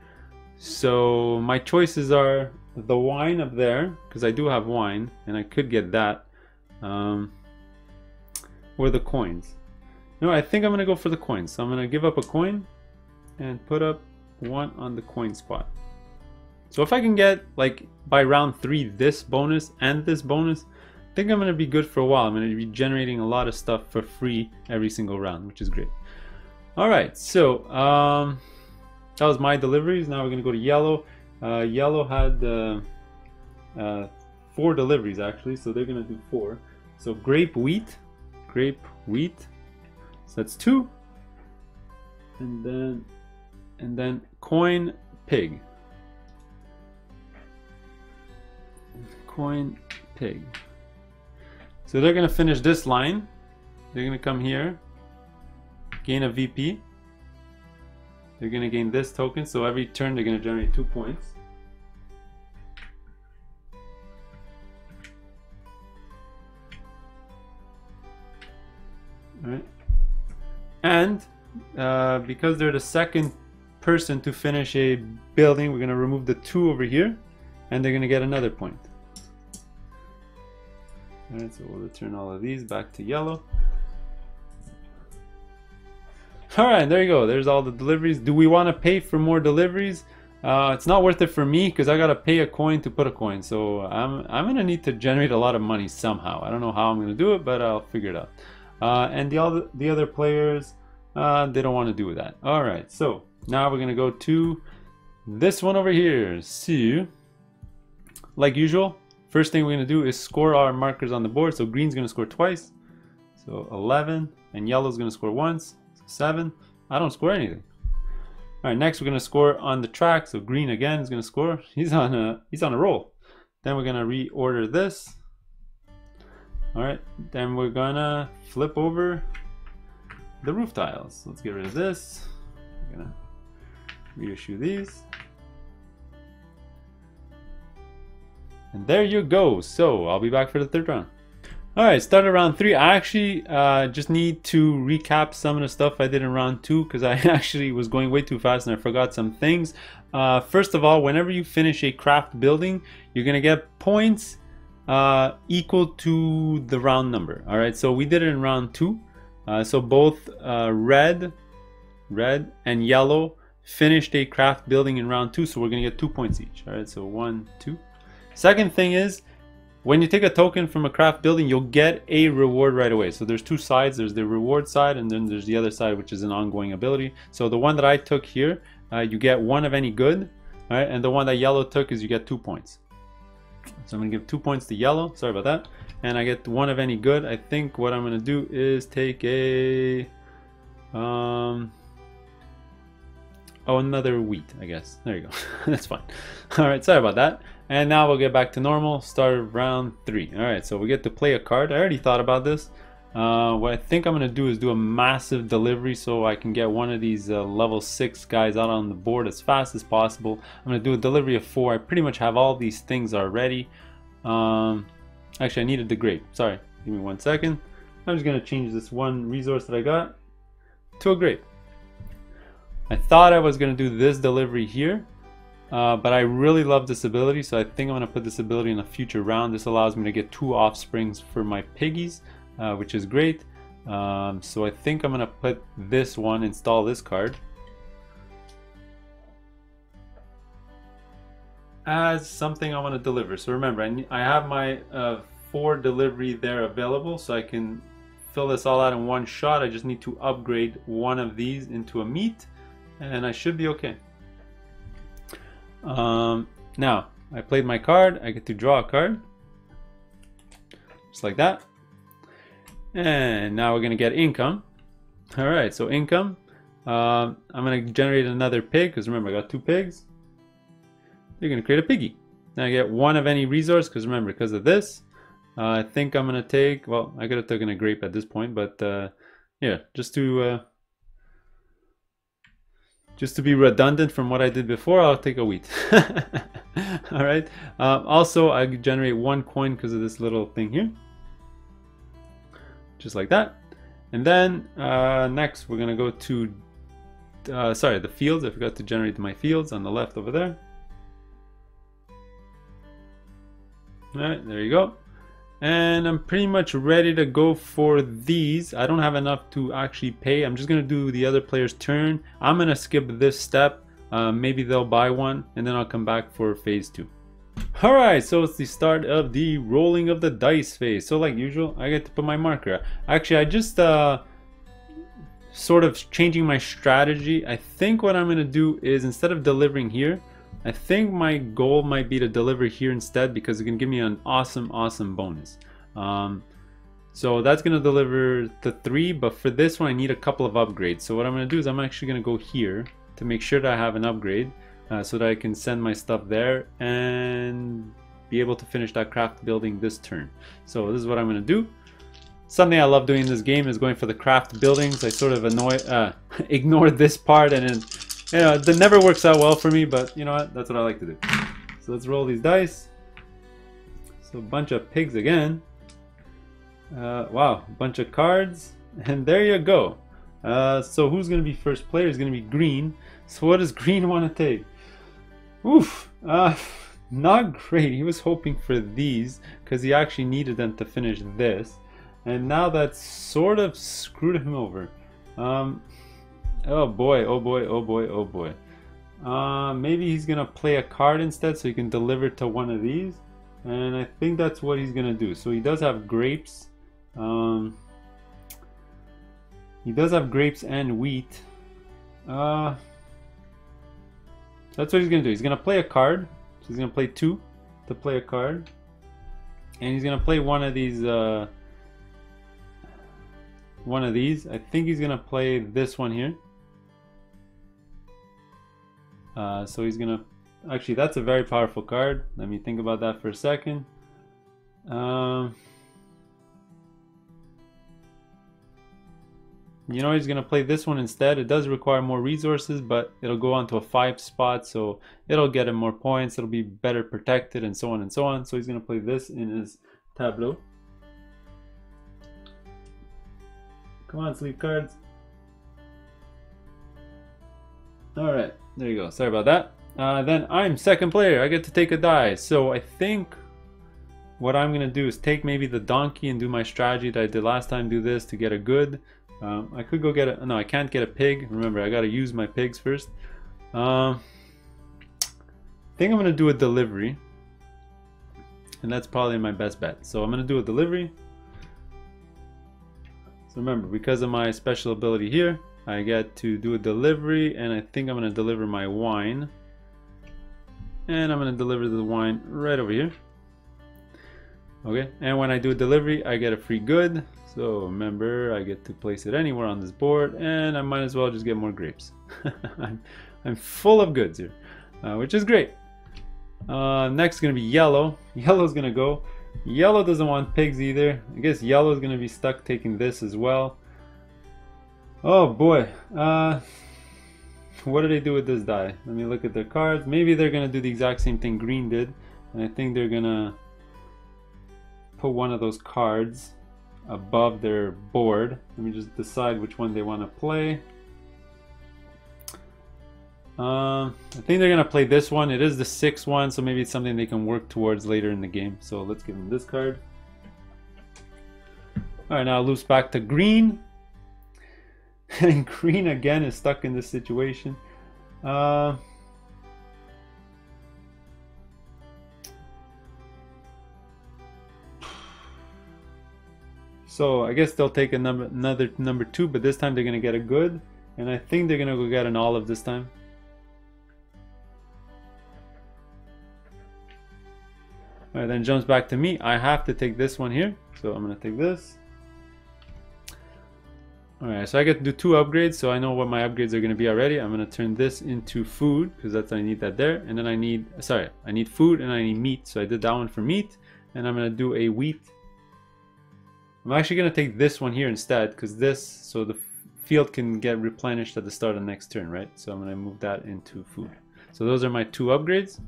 so my choices are the wine up there, because I do have wine, and I could get that. Or the coins. No, I think I'm gonna go for the coins. So I'm gonna give up a coin and put up one on the coin spot. So if I can get, like, by round 3 this bonus and this bonus, I think I'm gonna be good for a while. I'm gonna be generating a lot of stuff for free every single round, which is great. Alright, so that was my deliveries. Now we're gonna go to yellow. Yellow had 4 deliveries actually, so they're gonna do 4. So grape wheat, so that's 2, and then coin pig, So they're gonna finish this line. They're gonna come here, gain a VP. They're gonna gain this token, so every turn they're gonna generate 2 points. Alright. And because they're the second person to finish a building, we're gonna remove the 2 over here, and they're gonna get another point. Alright, so we'll return all of these back to yellow. Alright, there you go. There's all the deliveries. Do we want to pay for more deliveries? It's not worth it for me because I gotta pay a coin to put a coin. So I'm gonna need to generate a lot of money somehow. I don't know how I'm gonna do it, but I'll figure it out. And the other players, they don't want to do that. Alright, so now we're gonna go to this one over here. So, like usual, first thing we're gonna do is score our markers on the board. So green's gonna score twice, so 11, and yellow's gonna score once, so 7. I don't score anything. All right, next we're gonna score on the track. So green again is gonna score. He's on a roll. Then we're gonna reorder this. All right, then we're gonna flip over the roof tiles. Let's get rid of this. We're gonna reissue these. And there you go. So I'll be back for the 3rd round. All right, started round 3. I actually just need to recap some of the stuff I did in round 2 because I actually was going way too fast and I forgot some things. First of all, whenever you finish a craft building, you're gonna get points equal to the round number. All right, so we did it in round 2. So both red and yellow finished a craft building in round 2, so we're gonna get 2 points each. All right, so 1, 2. Second thing is, when you take a token from a craft building, you'll get a reward right away. So there's 2 sides. There's the reward side, and then there's the other side, which is an ongoing ability. So the one that I took here, you get 1 of any good. All right, and the one that yellow took is you get 2 points. So I'm gonna give 2 points to yellow. Sorry about that. And I get 1 of any good. I think what I'm gonna do is take a another wheat, I guess. There you go. That's fine. All right, sorry about that. And now we'll get back to normal. Start round 3. All right, so we get to play a card. I already thought about this. What I think I'm gonna do is do a massive delivery so I can get one of these level 6 guys out on the board as fast as possible. I'm gonna do a delivery of 4. I pretty much have all these things already. Actually, I needed the grape. Sorry, give me 1 second. I'm just gonna change this 1 resource that I got to a grape. I thought I was gonna do this delivery here, but I really love this ability, so I think I'm gonna put this ability in a future round. This allows me to get 2 offsprings for my piggies, which is great. So I think I'm gonna put this one, install this card as something I want to deliver. So remember, I have my 4 delivery there available, so I can fill this all out in 1 shot. I just need to upgrade 1 of these into a meat, and I should be okay. Now I played my card. I get to draw a card just like that, and now we're gonna get income. All right, so income, I'm gonna generate another pig because remember I got 2 pigs. You're gonna create a piggy. Now I get 1 of any resource because remember, because of this, I think I'm gonna take, well, I could have taken a grape at this point, but yeah, just to be redundant from what I did before, I'll take a wheat. All right. Also, I generate 1 coin because of this little thing here, just like that. And then next, we're gonna go to sorry, the fields. I forgot to generate my fields on the left over there. All right, there you go. And I'm pretty much ready to go for these. I don't have enough to actually pay. I'm just gonna do the other player's turn. I'm gonna skip this step. Maybe they'll buy one, and then I'll come back for phase 2. Alright, so it's the start of the rolling of the dice phase. So like usual, I get to put my marker. Actually, I just sort of changing my strategy. I think what I'm gonna do is, instead of delivering here, I think my goal might be to deliver here instead, because it can give me an awesome bonus. So that's gonna deliver the 3, but for this one I need a couple of upgrades. So what I'm gonna do is I'm actually gonna go here to make sure that I have an upgrade, so that I can send my stuff there and be able to finish that craft building this turn. So this is what I'm gonna do. Something I love doing in this game is going for the craft buildings. I sort of ignore this part, and then, you know, that never works out well for me, but you know what? That's what I like to do. So let's roll these dice. So a bunch of pigs again. Wow, a bunch of cards. And there you go. So who's going to be first player is going to be green. So what does green want to take? Oof. Not great. He was hoping for these because he actually needed them to finish this. And now that's sort of screwed him over. Oh boy, oh boy, oh boy, oh boy. Maybe he's gonna play a card instead so he can deliver to one of these. And I think that's what he's gonna do. So he does have grapes. He does have grapes and wheat. That's what he's gonna do. He's gonna play a card. So he's gonna play 2 to play a card. And he's gonna play one of these. I think he's gonna play this one here. So he's gonna, actually that's a very powerful card. Let me think about that for a second. You know, he's gonna play this one instead. It does require more resources, but it'll go onto a 5 spot, so it'll get him more points, it'll be better protected, and so on and so on. So he's gonna play this in his tableau. Come on, sleeve cards. Alright, there you go. Sorry about that. Then I'm second player. I get to take a die. So I think what I'm going to do is take maybe the donkey and do my strategy that I did last time. Do this to get a good. I could go get a... No, I can't get a pig. Remember, I got to use my pigs first. I think I'm going to do a delivery. And that's probably my best bet. So I'm going to do a delivery. So remember, because of my special ability here, I get to do a delivery, and I think I'm going to deliver my wine. And I'm going to deliver the wine right over here. Okay, and when I do a delivery, I get a free good. So remember, I get to place it anywhere on this board, and I might as well just get more grapes. I'm full of goods here, which is great. Next is going to be yellow. Yellow's going to go. Yellow doesn't want pigs either. I guess yellow is going to be stuck taking this as well. Oh boy. What do they do with this die? Let me look at their cards. Maybe they're going to do the exact same thing green did. And I think they're going to put one of those cards above their board. Let me just decide which one they want to play. I think they're gonna play this one. It is the 6th one, so maybe it's something they can work towards later in the game. So let's give them this card. Alright, now loops back to green. And green again is stuck in this situation. So I guess they'll take another number 2, but this time they're gonna get a good. And I think they're gonna go get an olive this time. Alright, then jumps back to me. I have to take this one here. So I'm going to take this. Alright, so I get to do 2 upgrades. So I know what my upgrades are going to be already. I'm going to turn this into food because that's, I need that there. And then I need food and I need meat. So I did that one for meat. And I'm going to do a wheat. I'm actually going to take this one here instead because this, so the field can get replenished at the start of the next turn, right? So I'm going to move that into food. So those are my 2 upgrades.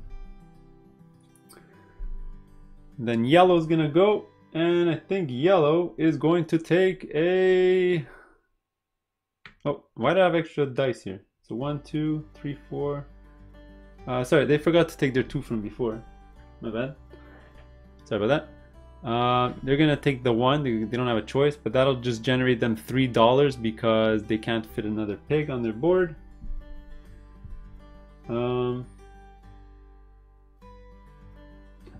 Then yellow is gonna go, and I think yellow is going to take a... Oh, why do I have extra dice here? So 1, 2, 3, 4. Sorry, they forgot to take their 2 from before. My bad. Sorry about that. They're gonna take the one. They don't have a choice, but that'll just generate them $3 because they can't fit another pig on their board.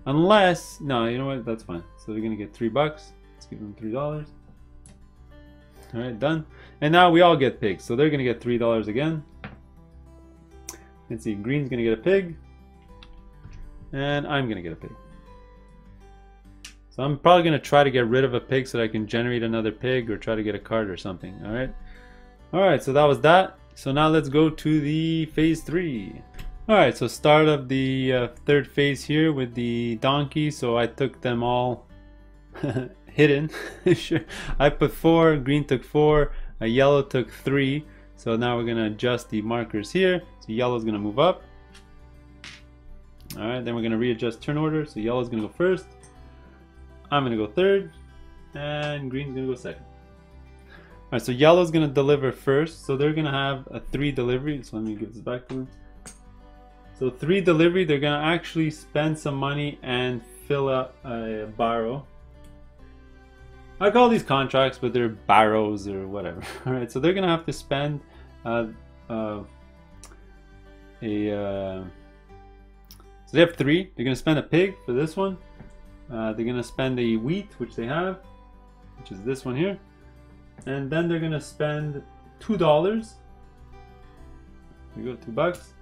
Unless, no, you know what? That's fine. So they're gonna get $3. Let's give them $3. All right, done. And now we all get pigs, so they're gonna get $3 again. Let's see, green's gonna get a pig, and I'm gonna get a pig. So I'm probably gonna try to get rid of a pig so that I can generate another pig, or try to get a card or something. All right. So that was that. So now let's go to the phase 3. All right. So start of the third phase here with the donkey. So I took them all hidden. Sure. I put 4. Green took 4. A yellow took 3. So now we're gonna adjust the markers here. So yellow's gonna move up. All right. Then we're gonna readjust turn order. So yellow's gonna go first. I'm gonna go third, and green's gonna go second. All right, so yellow's gonna deliver first, so they're gonna have a 3 delivery. So let me give this back to them. So 3 delivery, they're gonna actually spend some money and fill up a barrow. I call these contracts, but they're barrows or whatever. All right, so they're gonna have to spend so they have 3. They're gonna spend a pig for this one. They're gonna spend a wheat, which they have, which is this one here, and then they're gonna spend $2. There you go, $2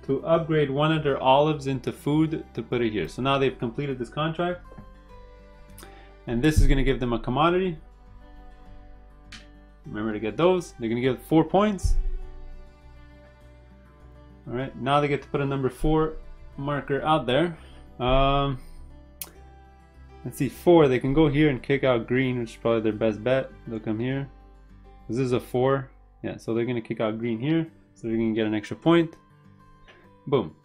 to upgrade one of their olives into food to put it here. So now they've completed this contract, and this is gonna give them a commodity. Remember to get those. They're gonna get 4 points. All right, now they get to put a number 4 marker out there. Let's see, 4, they can go here and kick out green, which is probably their best bet. They'll come here. This is a 4. Yeah, so they're going to kick out green here. So they're going to get an extra point. Boom.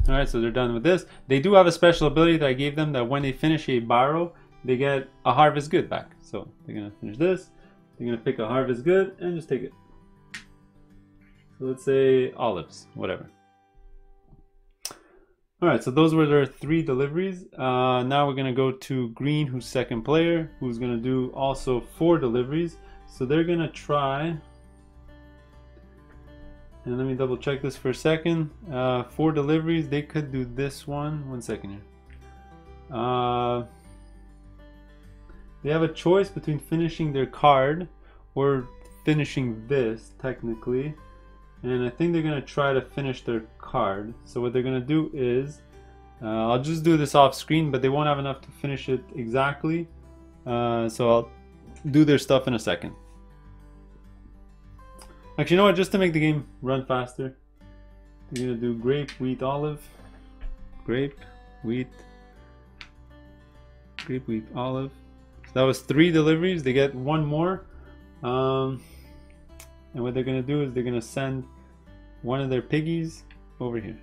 All right, so they're done with this. They do have a special ability that I gave them that when they finish a barrow, they get a harvest good back. So they're going to finish this. They're going to pick a harvest good and just take it. So let's say olives, whatever. All right, so those were their 3 deliveries. Now we're gonna go to green, who's second player, who's gonna do also 4 deliveries. So they're gonna try, and let me double check this for a second. 4 deliveries, they could do this one. 1 second here. They have a choice between finishing their card or finishing this, technically. And I think they're going to try to finish their card. So what they're going to do is, I'll just do this off screen, but they won't have enough to finish it exactly. So I'll do their stuff in a second. Actually, you know what? Just to make the game run faster, they're going to do grape, wheat, olive. Grape, wheat, olive. So that was 3 deliveries. They get 1 more. And what they're going to do is they're going to send one of their piggies over here.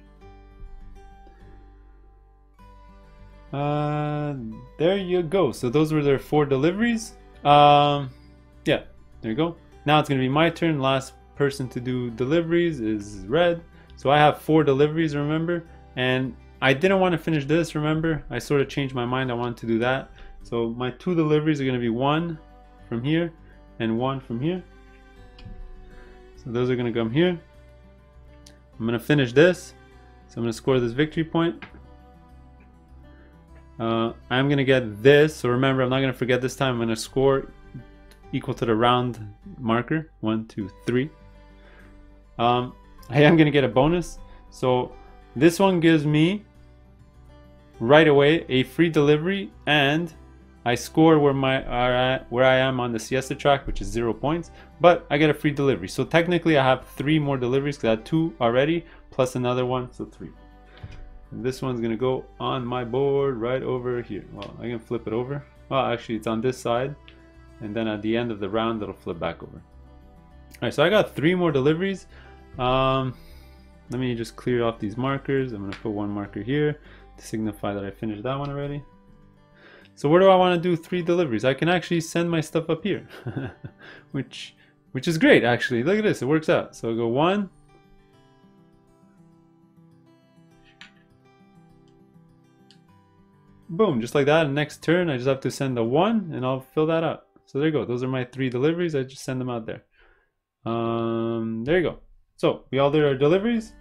There you go. So those were their 4 deliveries. Yeah, there you go. Now it's going to be my turn. Last person to do deliveries is red. So I have 4 deliveries, remember? And I didn't want to finish this, remember? I sort of changed my mind. I wanted to do that. So my 2 deliveries are going to be 1 from here and 1 from here. So those are going to come here. I'm going to finish this. So I'm going to score this victory point. I'm going to get this. So remember, I'm not going to forget this time. I'm going to score equal to the round marker. 1, 2, 3. I am going to get a bonus. So this one gives me right away a free delivery, and I score where I am on the siesta track, which is 0 points, but I get a free delivery. So technically I have 3 more deliveries because I had 2 already plus another one, so 3. And this one's gonna go on my board right over here. Well, I can flip it over. Well, actually it's on this side, and then at the end of the round it'll flip back over. All right, so I got 3 more deliveries. Let me just clear off these markers. I'm gonna put 1 marker here to signify that I finished that one already. So where do I want to do 3 deliveries? I can actually send my stuff up here, which is great actually. Look at this, it works out. So I'll go 1, boom, just like that. And next turn I just have to send a 1 and I'll fill that out. So there you go. Those are my 3 deliveries. I just send them out there. There you go. So we all did our deliveries.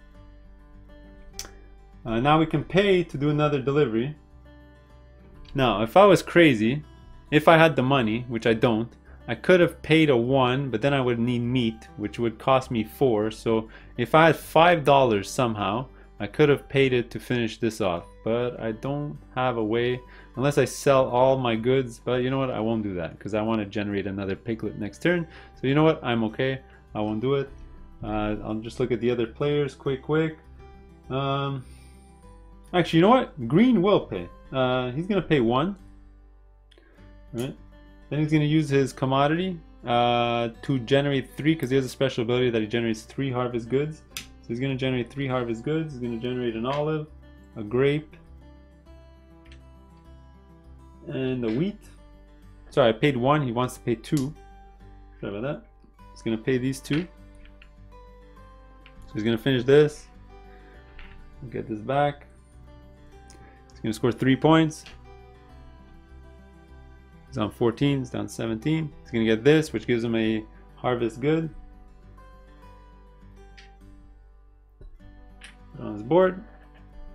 Now we can pay to do another delivery. Now if I was crazy, if I had the money, which I don't, I could have paid a 1, but then I would need meat, which would cost me 4. So if I had $5 somehow, I could have paid it to finish this off, but I don't have a way unless I sell all my goods. But you know what, I won't do that because I want to generate another piglet next turn. So you know what, I'm okay, I won't do it. I'll just look at the other players quick. Actually, you know what, green will pay. He's gonna pay 1, right? Then he's gonna use his commodity to generate 3, because he has a special ability that he generates 3 harvest goods. So he's gonna generate 3 harvest goods. He's gonna generate an olive, a grape, and a wheat. Sorry, I paid 1. He wants to pay 2. Sorry about that. He's gonna pay these 2. So he's gonna finish this. Get this back. He's gonna score 3 points. He's on 14. He's down 17. He's gonna get this, which gives him a harvest good. Put it on his board,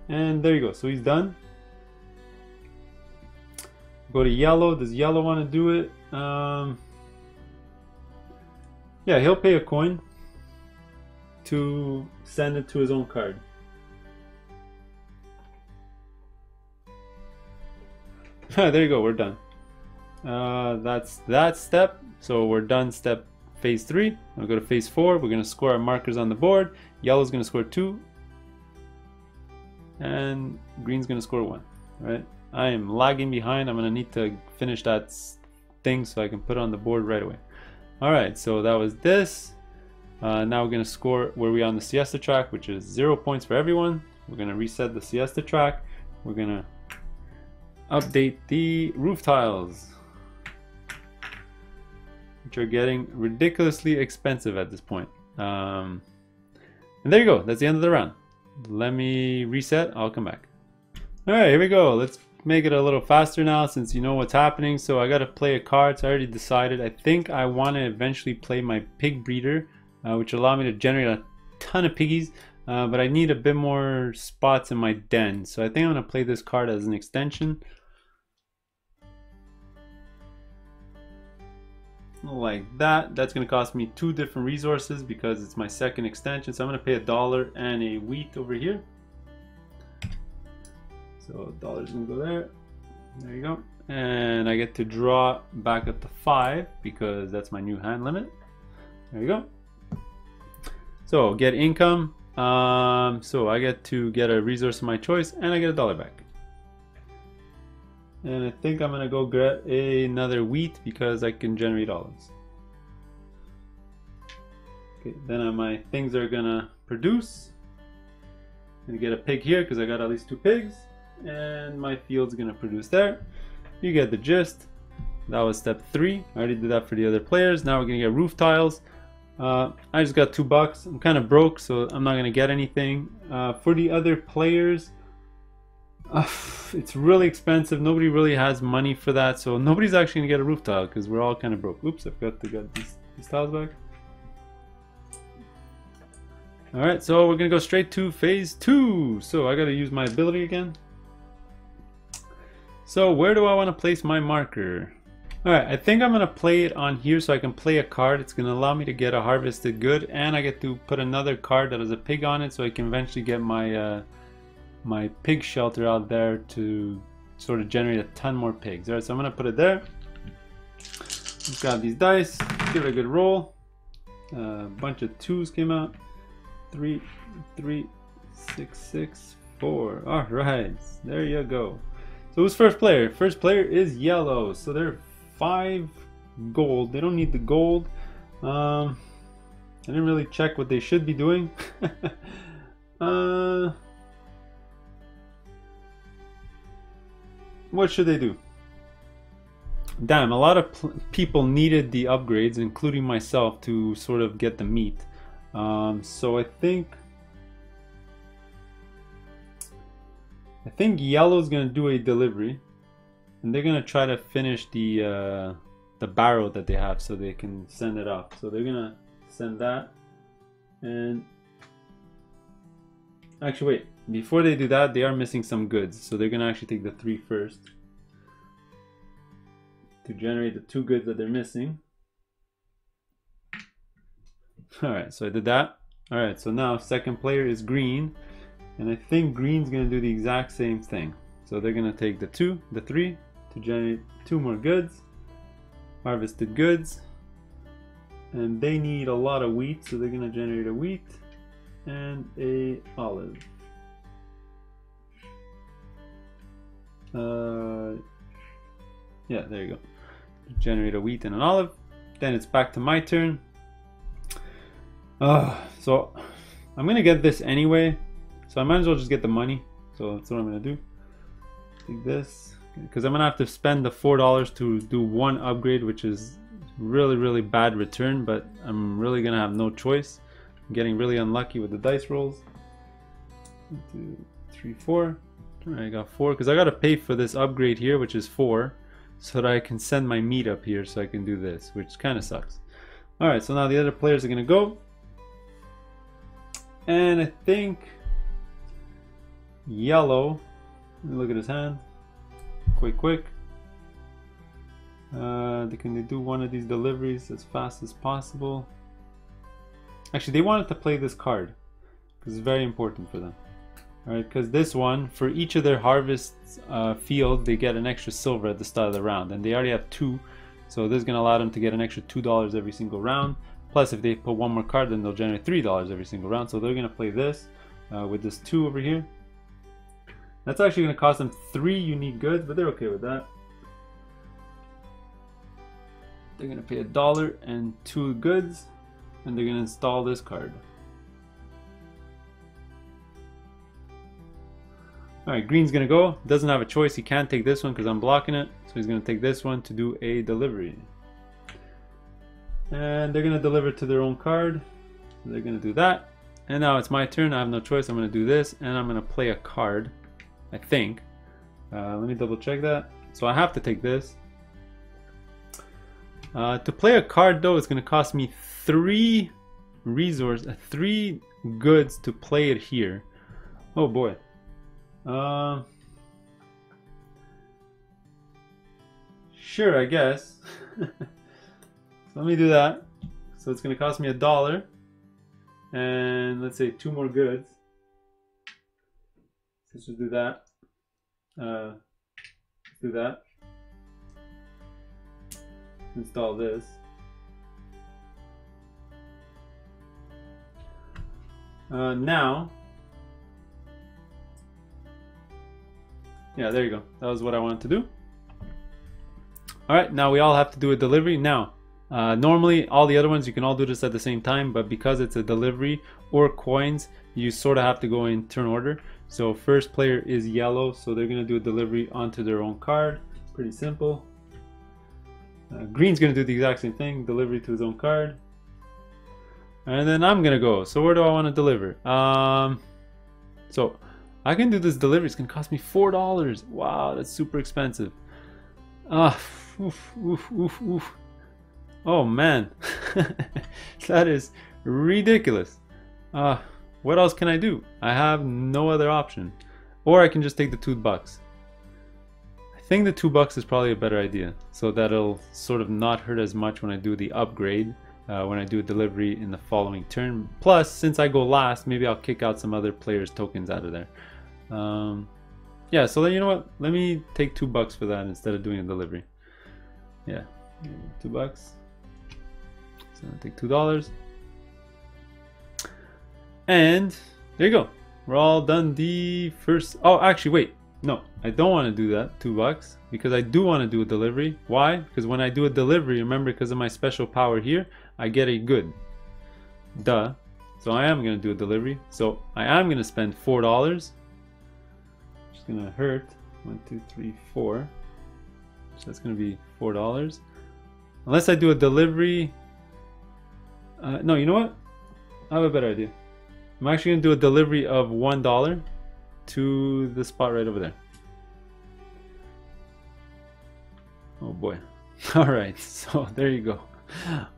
and there you go. So he's done. Go to yellow. Does yellow want to do it? Yeah, he'll pay a coin to send it to his own card. There you go. We're done. That's that step. So we're done phase 3. I'll go to phase 4. We're going to score our markers on the board. Yellow's going to score 2. And green's going to score 1. Right? I am lagging behind. I'm going to need to finish that thing so I can put it on the board right away. Alright, so that was this. Now we're going to score where we are on the siesta track, which is 0 points for everyone. We're going to reset the siesta track. We're going to update the roof tiles, which are getting ridiculously expensive at this point. And there you go. That's the end of the round. Let me reset. I'll come back. Alright, here we go. Let's make it a little faster now since you know what's happening. So I got to play a card. So I already decided. I think I want to eventually play my pig breeder, which will allow me to generate a ton of piggies. But I need a bit more spots in my den. So I think I'm going to play this card as an extension. Like that. That's going to cost me 2 different resources because it's my second extension. So I'm going to pay $1 and a wheat over here. So $1's going to go there. There you go. And I get to draw back up to 5 because that's my new hand limit. There you go. So get income. So I get to get a resource of my choice and I get $1 back. And I think I'm gonna go get another wheat because I can generate olives. Okay, then my things are gonna produce. I'm gonna get a pig here because I got at least 2 pigs, and my field's gonna produce there. You get the gist. That was step 3. I already did that for the other players. Now we're gonna get roof tiles. I just got $2. I'm kind of broke, so I'm not gonna get anything. For the other players, it's really expensive. Nobody really has money for that, so nobody's actually gonna get a roof tile because we're all kind of broke. Oops, I forgot to get these tiles back. Alright, so we're gonna go straight to phase 2. So I gotta use my ability again. So where do I want to place my marker? Alright, I think I'm gonna play it on here so I can play a card. It's gonna allow me to get a harvested good, and I get to put another card that has a pig on it so I can eventually get my my pig shelter out there to sort of generate a ton more pigs. Alright, so I'm gonna put it there. Just grab these dice, give it a good roll. A bunch of 2s came out. 3, 3, 6, 6, 4. Alright, there you go. So who's first player? First player is yellow. So they're 5 gold. They don't need the gold. I didn't really check what they should be doing. What should they do? Damn, a lot of people needed the upgrades, including myself, to sort of get the meat. So I think yellow's gonna do a delivery. and they're gonna try to finish the barrel that they have so they can send it off. So they're gonna send that, and actually wait, before they do that, they are missing some goods, so they're gonna actually take the 3 first to generate the 2 goods that they're missing. Alright, so I did that. Alright, so now second player is green, and I think green's gonna do the exact same thing. So they're gonna take the 3 to generate 2 more goods, harvested goods, and they need a lot of wheat, so they're gonna generate a wheat and a olive. Yeah, there you go. Generate a wheat and an olive. Then it's back to my turn. So I'm gonna get this anyway, so I might as well just get the money. So that's what I'm gonna do. Take this, because I'm gonna have to spend the $4 to do 1 upgrade, which is really bad return, but I'm really gonna have no choice. I'm getting really unlucky with the dice rolls. 1, 2, 3, 4. I got 4 because I gotta pay for this upgrade here, which is 4, so that I can send my meat up here so I can do this, which kind of sucks. Alright, so now the other players are gonna go, and I think yellow, look at his hand, quick. Can they do one of these deliveries as fast as possible? Actually, they wanted to play this card because it's very important for them. Alright, because this one, for each of their harvest field, they get an extra silver at the start of the round, and they already have 2, so this is going to allow them to get an extra $2 every single round. Plus, if they put 1 more card, then they'll generate $3 every single round. So they're going to play this with this 2 over here. That's actually going to cost them 3 unique goods, but they're okay with that. They're going to pay $1 and 2 goods, and they're going to install this card. Alright, green's gonna go. Doesn't have a choice. He can't take this one because I'm blocking it. So he's gonna take this one to do a delivery. And they're gonna deliver to their own card. So they're gonna do that. And now it's my turn. I have no choice. I'm gonna do this, and I'm gonna play a card, I think. Let me double check that. So I have to take this. To play a card though, it's gonna cost me 3 goods to play it here. Oh boy. Sure, I guess. So let me do that. So it's gonna cost me $1, and let's say 2 more goods. Let's just do that. Do that. Install this. Now. Yeah, there you go. That was what I wanted to do. Alright, now we all have to do a delivery. Now, normally all the other ones you can all do this at the same time, but because it's a delivery or coins, you sort of have to go in turn order. So first player is yellow, so they're going to do a delivery onto their own card. Pretty simple. Green's going to do the exact same thing, delivery to his own card. And then I'm going to go. So where do I want to deliver? So I can do this delivery. It's gonna cost me $4. Wow, that's super expensive. Oof. Oh man, that is ridiculous. What else can I do? I have no other option. Or I can just take the $2. I think the $2 is probably a better idea, so that'll sort of not hurt as much when I do the upgrade. When I do a delivery in the following turn. Plus, since I go last, maybe I'll kick out some other players' tokens out of there. Yeah, so then you know what? Let me take $2 for that instead of doing a delivery. Yeah, $2. So I'll take $2. And there you go. We're all done the first. Oh, actually, wait. No, I don't want to do that, $2, because I do want to do a delivery. Why? Because when I do a delivery, remember, because of my special power here, I get a good. Duh. So I am going to do a delivery. So I am going to spend $4. It's going to hurt. 1, 2, 3, 4. So that's going to be $4. Unless I do a delivery. No, you know what? I have a better idea. I'm actually going to do a delivery of $1 to the spot right over there. Oh boy. All right, so there you go.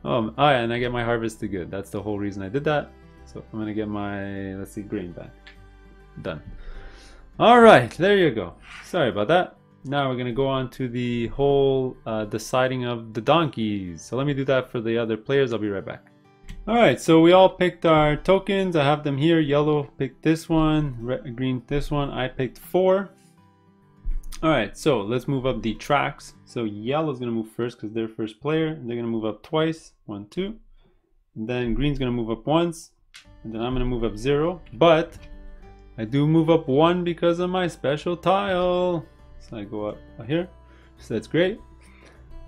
Oh yeah, and I get my harvested good. That's the whole reason I did that. So I'm gonna get my, let's see, grain back. Done. All right, there you go. Sorry about that. Now we're gonna go on to the whole deciding of the donkeys. So let me do that for the other players. I'll be right back. All right, so we all picked our tokens. I have them here. Yellow picked this one, red, green this one. I picked 4. All right, so let's move up the tracks. So yellow's gonna move first because they're first player. They're gonna move up twice, 1, 2. And then green's gonna move up once, and then I'm gonna move up 0. But I do move up 1 because of my special tile. So I go up here, so that's great.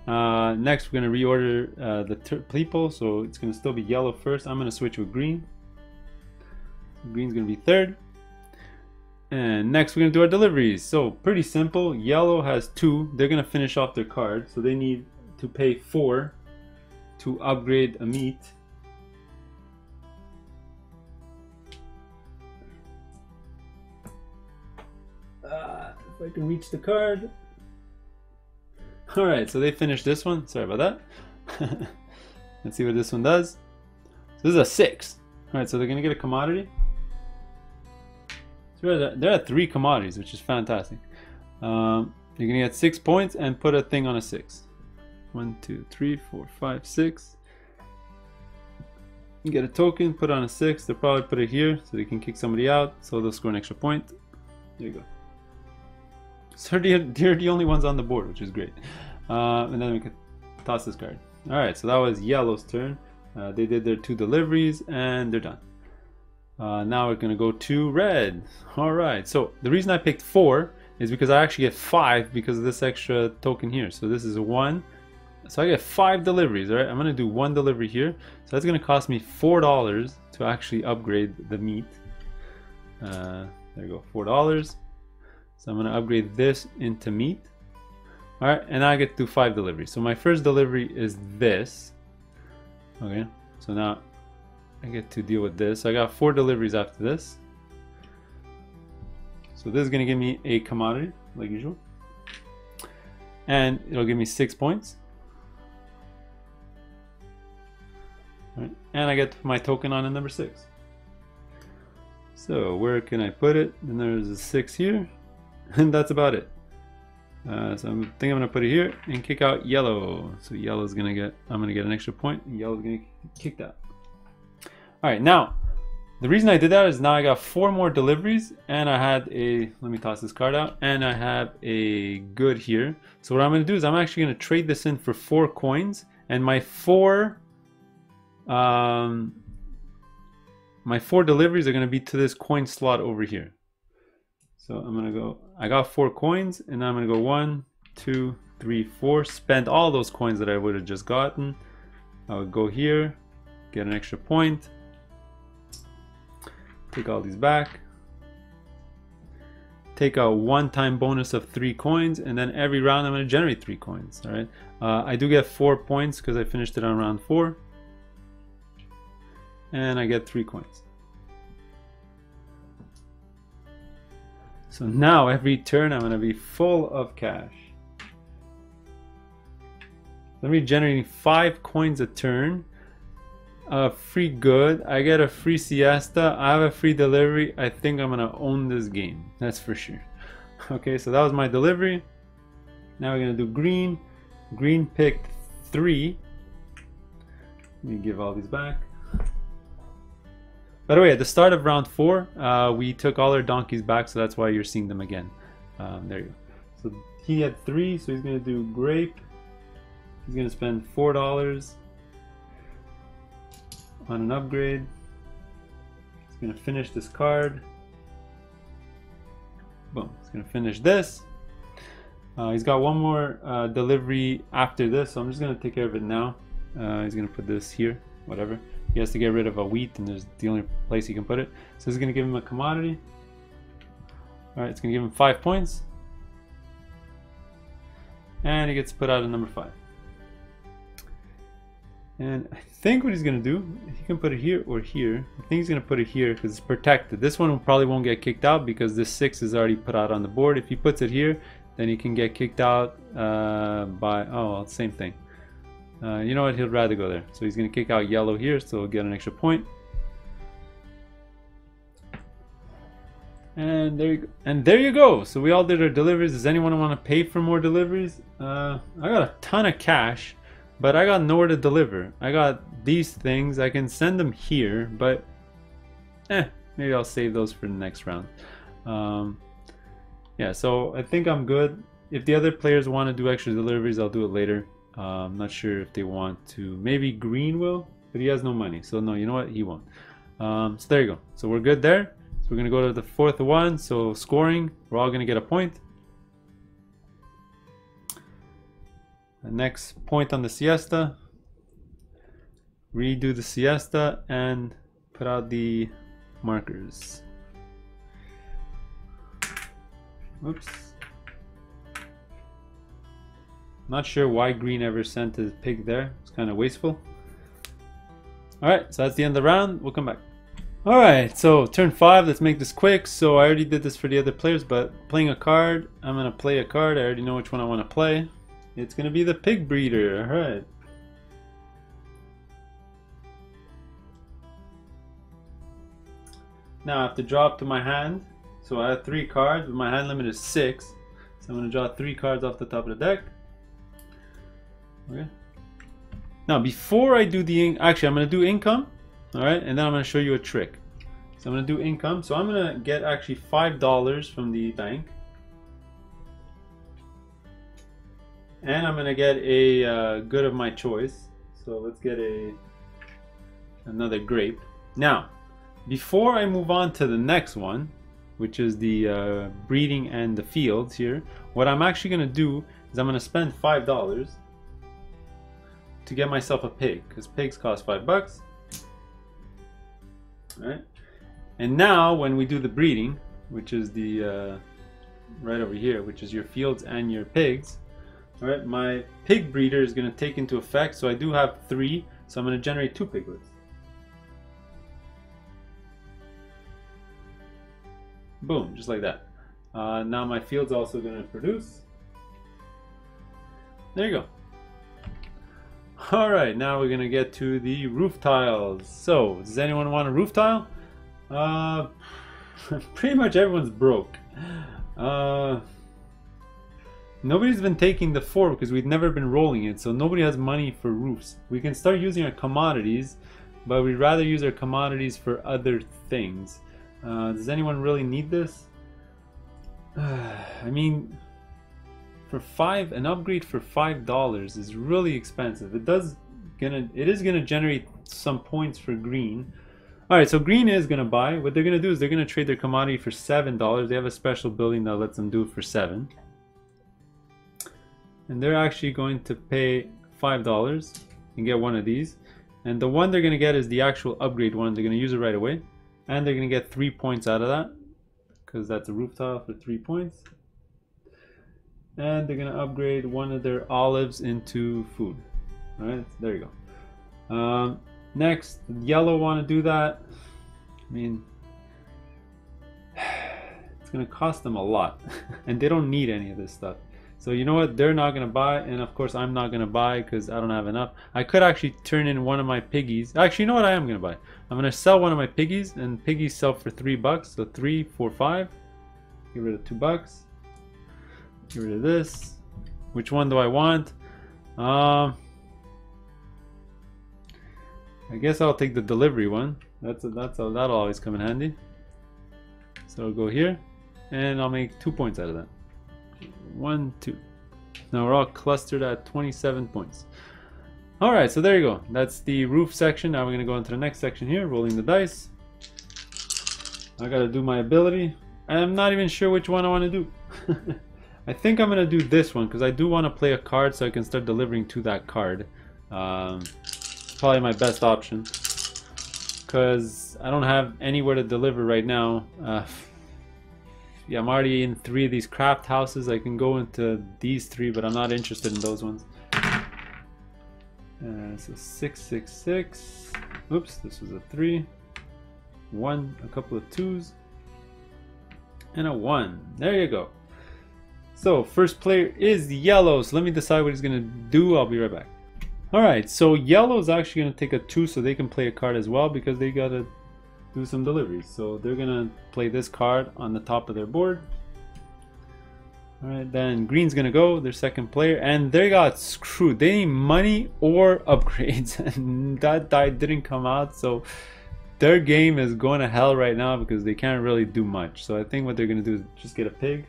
Next, we're gonna reorder the people, so it's gonna still be yellow first. I'm gonna switch with green. Green's gonna be third. And next we're gonna do our deliveries. So pretty simple. Yellow has 2. They're gonna finish off their card, so they need to pay 4 to upgrade a meat. If I can reach the card. All right, so they finished this one. Sorry about that. Let's see what this one does. So this is a 6. All right, so they're gonna get a commodity. They're at 3 commodities, which is fantastic. You're gonna get 6 points and put a thing on a 6. 1, 2, 3, 4, 5, 6. You get a token, put on a 6. They'll probably put it here so they can kick somebody out, so they'll score an extra point. There you go. So they're the only ones on the board, which is great. And then we could toss this card. All right, so that was yellow's turn. They did their 2 deliveries and they're done. Now we're gonna go to red. All right, so the reason I picked 4 is because I actually get 5 because of this extra token here. So this is a 1, so I get 5 deliveries. All right, I'm gonna do 1 delivery here. So that's gonna cost me $4 to actually upgrade the meat. There you go, $4. So I'm gonna upgrade this into meat. All right, and I get to do 5 deliveries. So my first delivery is this. Okay, so now I get to deal with this. So I got 4 deliveries after this. So this is gonna give me a commodity, like usual. And it'll give me 6 points. All right, and I get my token on a number 6. So where can I put it? And there's a 6 here. And that's about it. So I think I'm gonna put it here and kick out yellow. So yellow's gonna get, I'm gonna get an extra point, and yellow's gonna kick that. All right, now the reason I did that is now I got 4 more deliveries, and I had a, let me toss this card out, and I have a good here. So what I'm gonna do is I'm actually gonna trade this in for 4 coins, and my 4 deliveries are gonna be to this coin slot over here. So I'm gonna go, I got 4 coins, and I'm gonna go 1, 2, 3, 4, spend all those coins that I would have just gotten. I would go here, get an extra point, take all these back, take a one-time bonus of 3 coins, and then every round I'm gonna generate 3 coins, all right? I do get 4 points because I finished it on round 4, and I get 3 coins. So now every turn I'm gonna be full of cash. Let me generating 5 coins a turn. Free good. I get a free siesta. I have a free delivery. I think I'm gonna own this game. That's for sure. Okay, so that was my delivery. Now we're gonna do green. Green picked 3. Let me give all these back. By the way, at the start of round 4, we took all our donkeys back, so that's why you're seeing them again. There you go. So he had 3, so he's gonna do grape. He's gonna spend $4 on an upgrade. He's gonna finish this card. Boom, he's gonna finish this. He's got 1 more delivery after this, so I'm just gonna take care of it now. He's gonna put this here, whatever. He has to get rid of a wheat, and there's the only place he can put it. So this is gonna give him a commodity. All right, it's gonna give him 5 points. And he gets put out at number 5. And I think what he's gonna do, he can put it here or here. I think he's gonna put it here because it's protected. This one probably won't get kicked out because this 6 is already put out on the board. If he puts it here, then he can get kicked out by, oh, well, same thing. You know what, he'll rather go there. So he's going to kick out yellow here, so he'll get an extra point. And there you go. So we all did our deliveries. Does anyone want to pay for more deliveries? I got a ton of cash, but I got nowhere to deliver. I got these things. I can send them here, but maybe I'll save those for the next round. Yeah, so I think I'm good. If the other players want to do extra deliveries, I'll do it later. I'm not sure if they want to. Maybe Green will, but he has no money. So no, you know what? He won't. So there you go. So we're good there. So we're going to go to the fourth one. So scoring, we're all going to get a point. The next point on the siesta. Redo the siesta and put out the markers. Oops. Not sure why Green ever sent his pig there. It's kind of wasteful. Alright, so that's the end of the round. We'll come back. Alright, so turn 5. Let's make this quick. So I already did this for the other players, but playing a card. I'm going to play a card. I already know which one I want to play. It's going to be the pig breeder. Alright. Now I have to draw up to my hand. So I have 3 cards, but my hand limit is 6. So I'm going to draw 3 cards off the top of the deck. Okay. Now before I do the actually I'm going to do income, all right, and then I'm going to show you a trick. So I'm going to do income. So I'm going to get actually $5 from the bank, and I'm going to get a good of my choice. So let's get another grape. Now before I move on to the next one, which is the breeding and the fields here, what I'm actually going to do is I'm going to spend $5 to get myself a pig, because pigs cost $5. Right? And now when we do the breeding, which is the right over here, which is your fields and your pigs, all right, my pig breeder is going to take into effect. So I do have 3, so I'm going to generate 2 piglets. Boom, just like that. Now my field's also going to produce. There you go. Alright, now we're going to get to the roof tiles. So, does anyone want a roof tile? Pretty much everyone's broke. Nobody's been taking the 4 because we've never been rolling it, so nobody has money for roofs. We can start using our commodities, but we'd rather use our commodities for other things. Does anyone really need this? I mean, an upgrade for $5 is really expensive. It is gonna generate some points for green. All right, so green is gonna buy. What they're gonna do is they're gonna trade their commodity for $7. They have a special building that lets them do it for 7, and they're actually going to pay $5 and get one of these. And the one they're gonna get is the actual upgrade one. They're gonna use it right away. And they're going to get 3 points out of that, because that's a roof tile for 3 points. And they're going to upgrade one of their olives into food. Alright, there you go. Next, yellow want to do that. I mean, it's going to cost them a lot. And they don't need any of this stuff. So you know what, they're not going to buy, and of course I'm not going to buy because I don't have enough. I could actually turn in one of my piggies. Actually, you know what, I am going to buy. I'm going to sell one of my piggies, and piggies sell for $3. So 3, 4, 5. Get rid of $2. Get rid of this. Which one do I want? I guess I'll take the delivery one. That'll always come in handy. So I'll go here, and I'll make 2 points out of that. 1, 2. Now we're all clustered at 27 points. Alright, so there you go. That's the roof section. Now we're going to go into the next section here, rolling the dice. I got to do my ability. I'm not even sure which one I want to do. I think I'm going to do this one because I do want to play a card so I can start delivering to that card. It's probably my best option because I don't have anywhere to deliver right now. Yeah, I'm already in 3 of these craft houses. I can go into these 3, but I'm not interested in those ones. So 6, 6, 6. Oops, this was a 3. 1, a couple of 2s, and a 1. There you go. So first player is yellow. So let me decide what he's gonna do. I'll be right back. All right, so yellow is actually gonna take a 2, so they can play a card as well because they gotta do some deliveries. So they're gonna play this card on the top of their board. All right, then green's gonna go, their second player, and they got screwed. They need money or upgrades, and that die didn't come out, so their game is going to hell right now because they can't really do much. So I think what they're gonna do is just get a pig.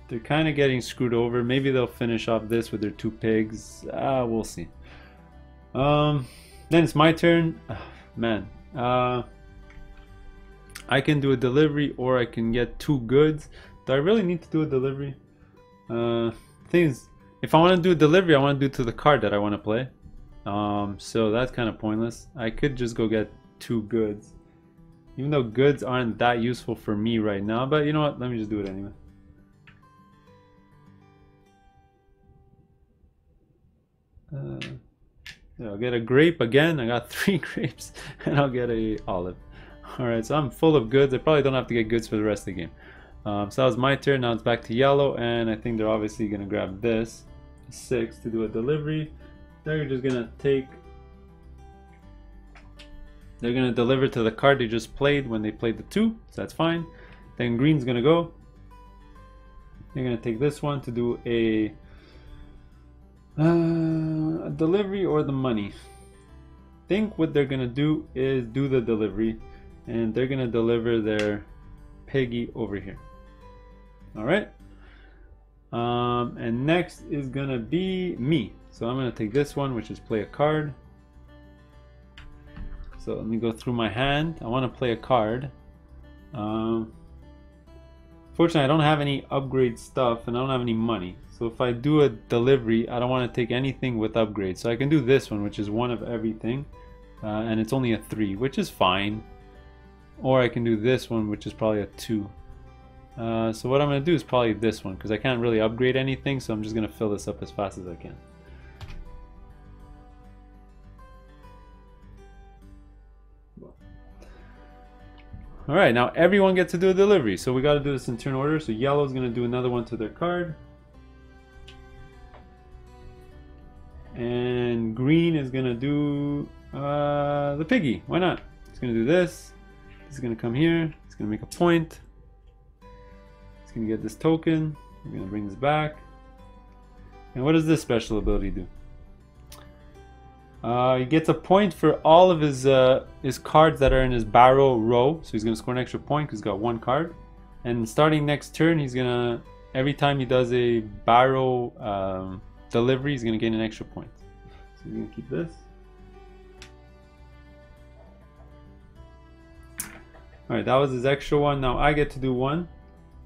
They're kind of getting screwed over. Maybe they'll finish off this with their 2 pigs. We'll see. Then it's my turn. Man, I can do a delivery or I can get 2 goods. Do I really need to do a delivery? Thing is, if I want to do a delivery, I want to do it to the card that I want to play. So that's kind of pointless. I could just go get 2 goods, even though goods aren't that useful for me right now. But you know what? Let me just do it anyway. Yeah, I'll get a grape again. I got 3 grapes, and I'll get a olive. All right, so I'm full of goods. I probably don't have to get goods for the rest of the game. So that was my turn. Now it's back to yellow, and I think they're obviously gonna grab this 6 to do a delivery. They're just gonna take. They're gonna deliver to the card they just played when they played the 2, so that's fine. Then green's gonna go. They're gonna take this one to do a delivery or the money. I think what they're gonna do is do the delivery, and they're gonna deliver their piggy over here. All right. And next is gonna be me. So I'm gonna take this one, which is play a card. So let me go through my hand. I want to play a card. Fortunately, I don't have any upgrade stuff, and I don't have any money. So if I do a delivery, I don't want to take anything with upgrades. So I can do this one, which is 1 of everything, and it's only a 3, which is fine. Or I can do this one, which is probably a 2. So what I'm going to do is probably this one, because I can't really upgrade anything, so I'm just going to fill this up as fast as I can. Alright, now everyone gets to do a delivery, so we got to do this in turn order. So yellow's going to do another one to their card. And green is going to do the piggy. Why not? It's going to do this. This is going to come here. It's going to make a point. It's going to get this token. We're going to bring this back. And what does this special ability do? He gets a point for all of his cards that are in his barrow row. So he's going to score an extra point because he's got 1 card. And starting next turn, he's going to, every time he does a barrow delivery, he's going to gain an extra point. So he's going to keep this. Alright, that was his extra one. Now I get to do 1.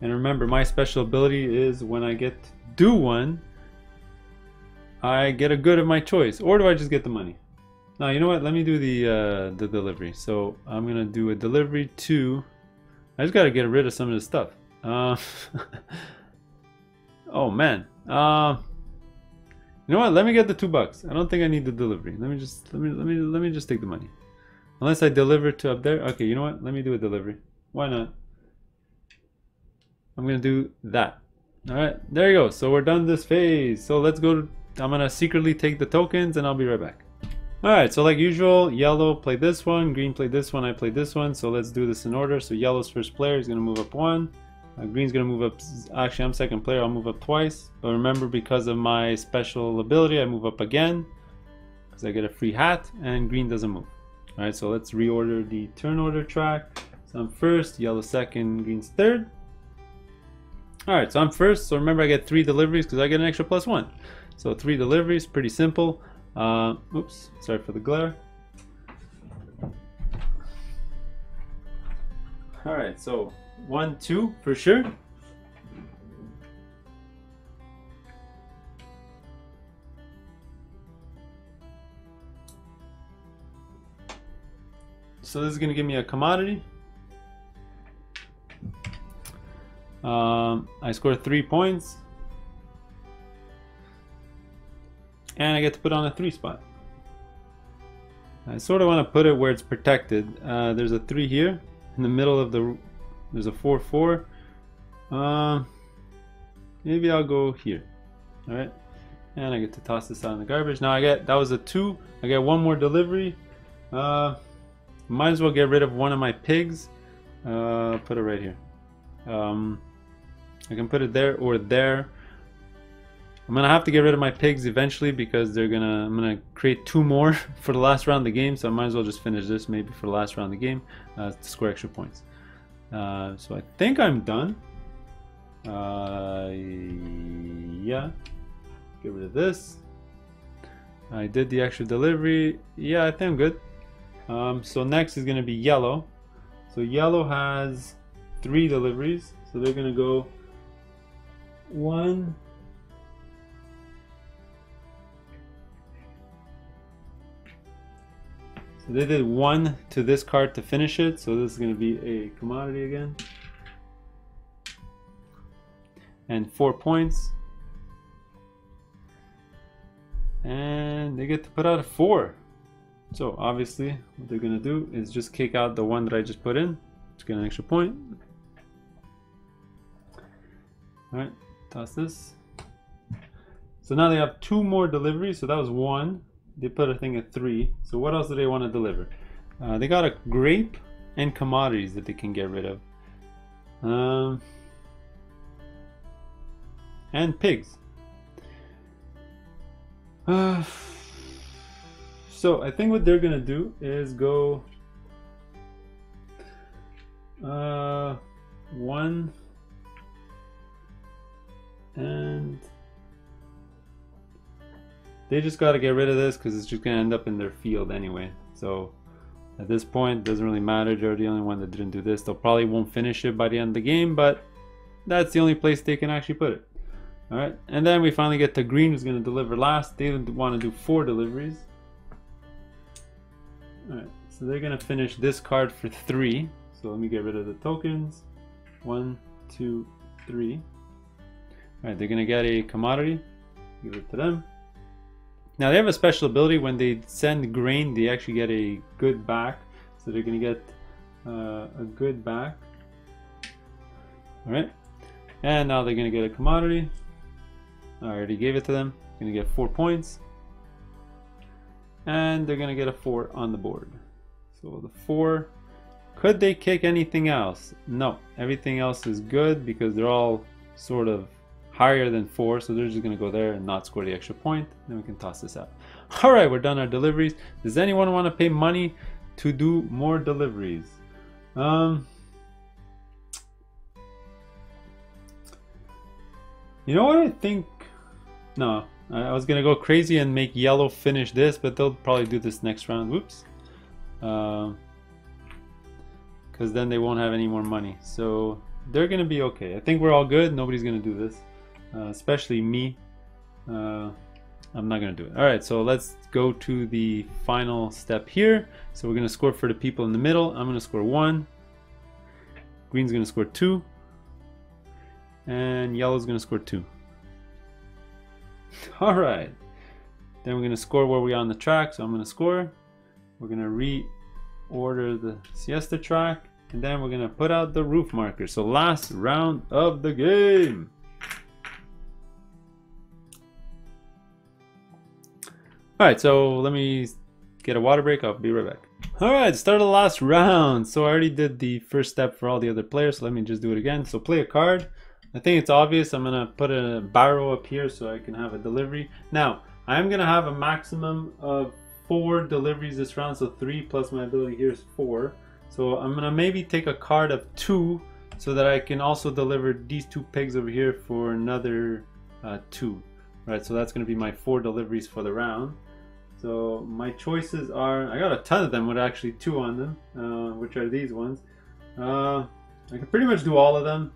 And remember, my special ability is when I get to do 1, I get a good of my choice, or do I just get the money? Now, you know what? Let me do the delivery. So I'm gonna do a delivery to. I just gotta get rid of some of this stuff. Oh man. You know what? Let me get the $2. I don't think I need the delivery. Let me just take the money. Unless I deliver to up there. Okay. You know what? Let me do a delivery. Why not? I'm gonna do that. All right. There you go. So we're done this phase. So let's go to. I'm gonna secretly take the tokens and I'll be right back. Alright, so like usual, yellow played this one, green played this one, I played this one. So let's do this in order. So yellow's first player is gonna move up 1. Green's gonna move up, actually I'm second player, I'll move up twice. But remember, because of my special ability, I move up again because I get a free hat, and green doesn't move. Alright, so let's reorder the turn order track. So I'm first, yellow second, green's third. Alright, so I'm first, so remember I get 3 deliveries because I get an extra +1. So 3 deliveries, pretty simple. Oops, sorry for the glare. Alright, so 1, 2 for sure. So this is going to give me a commodity. I scored 3 points. And I get to put on a 3 spot. I sort of want to put it where it's protected. There's a 3 here in the middle of the. There's a 4/4. maybe I'll go here. All right, and I get to toss this out in the garbage. Now I get, that was a 2. I get 1 more delivery. Might as well get rid of one of my pigs. Put it right here. I can put it there or there. I'm gonna have to get rid of my pigs eventually because I'm gonna create 2 more for the last round of the game, so I might as well just finish this maybe for the last round of the game to score extra points. So I think I'm done. Yeah, get rid of this. I did the extra delivery. Yeah, I think I'm good. So next is gonna be yellow. So yellow has 3 deliveries, so they're gonna go 1. So they did 1 to this card to finish it, so this is going to be a commodity again. And 4 points. And they get to put out a 4. So obviously what they're going to do is just kick out the one that I just put in. Just get an extra point. Alright, toss this. So now they have 2 more deliveries, so that was 1. They put a thing at 3. So what else do they want to deliver? They got a grape and commodities that they can get rid of. And pigs. So I think what they're gonna do is go 1 and they just got to get rid of this because it's just going to end up in their field anyway. So at this point, it doesn't really matter. They're the only one that didn't do this. They'll probably won't finish it by the end of the game, but that's the only place they can actually put it. All right, and then we finally get to green, who's going to deliver last. They want to do 4 deliveries. All right, so they're going to finish this card for 3. So let me get rid of the tokens. 1, 2, 3. All right, they're going to get a commodity. Give it to them. Now they have a special ability. When they send grain, they actually get a good back. So they're going to get a good back. Alright. And now they're going to get a commodity. I already gave it to them. Going to get 4 points. And they're going to get a 4 on the board. So the 4. Could they kick anything else? No. Everything else is good because they're all sort of higher than 4, so they're just going to go there and not score the extra point. Then we can toss this out. Alright, we're done our deliveries. Does anyone want to pay money to do more deliveries? You know what I think? No, I was going to go crazy and make yellow finish this, but they'll probably do this next round. Whoops. Because then they won't have any more money. So they're going to be okay. I think we're all good. Nobody's going to do this. Especially me. I'm not gonna do it. All right, so let's go to the final step here. So we're gonna score for the people in the middle. I'm gonna score 1. Green's gonna score 2. And yellow's gonna score 2. All right. Then we're gonna score where we are on the track. So I'm gonna score. We're gonna reorder the siesta track, and then we're gonna put out the roof marker. So last round of the game. Alright, so let me get a water break. I'll be right back. Alright, start of the last round. So I already did the first step for all the other players, so let me just do it again. So play a card. I think it's obvious. I'm going to put a barrel up here so I can have a delivery. Now, I am going to have a maximum of 4 deliveries this round. So 3 plus my ability here is 4. So I'm going to maybe take a card of 2 so that I can also deliver these 2 pigs over here for another 2. Right, so that's going to be my 4 deliveries for the round. So my choices are, I got a ton of them with actually 2 on them, which are these ones. I can pretty much do all of them.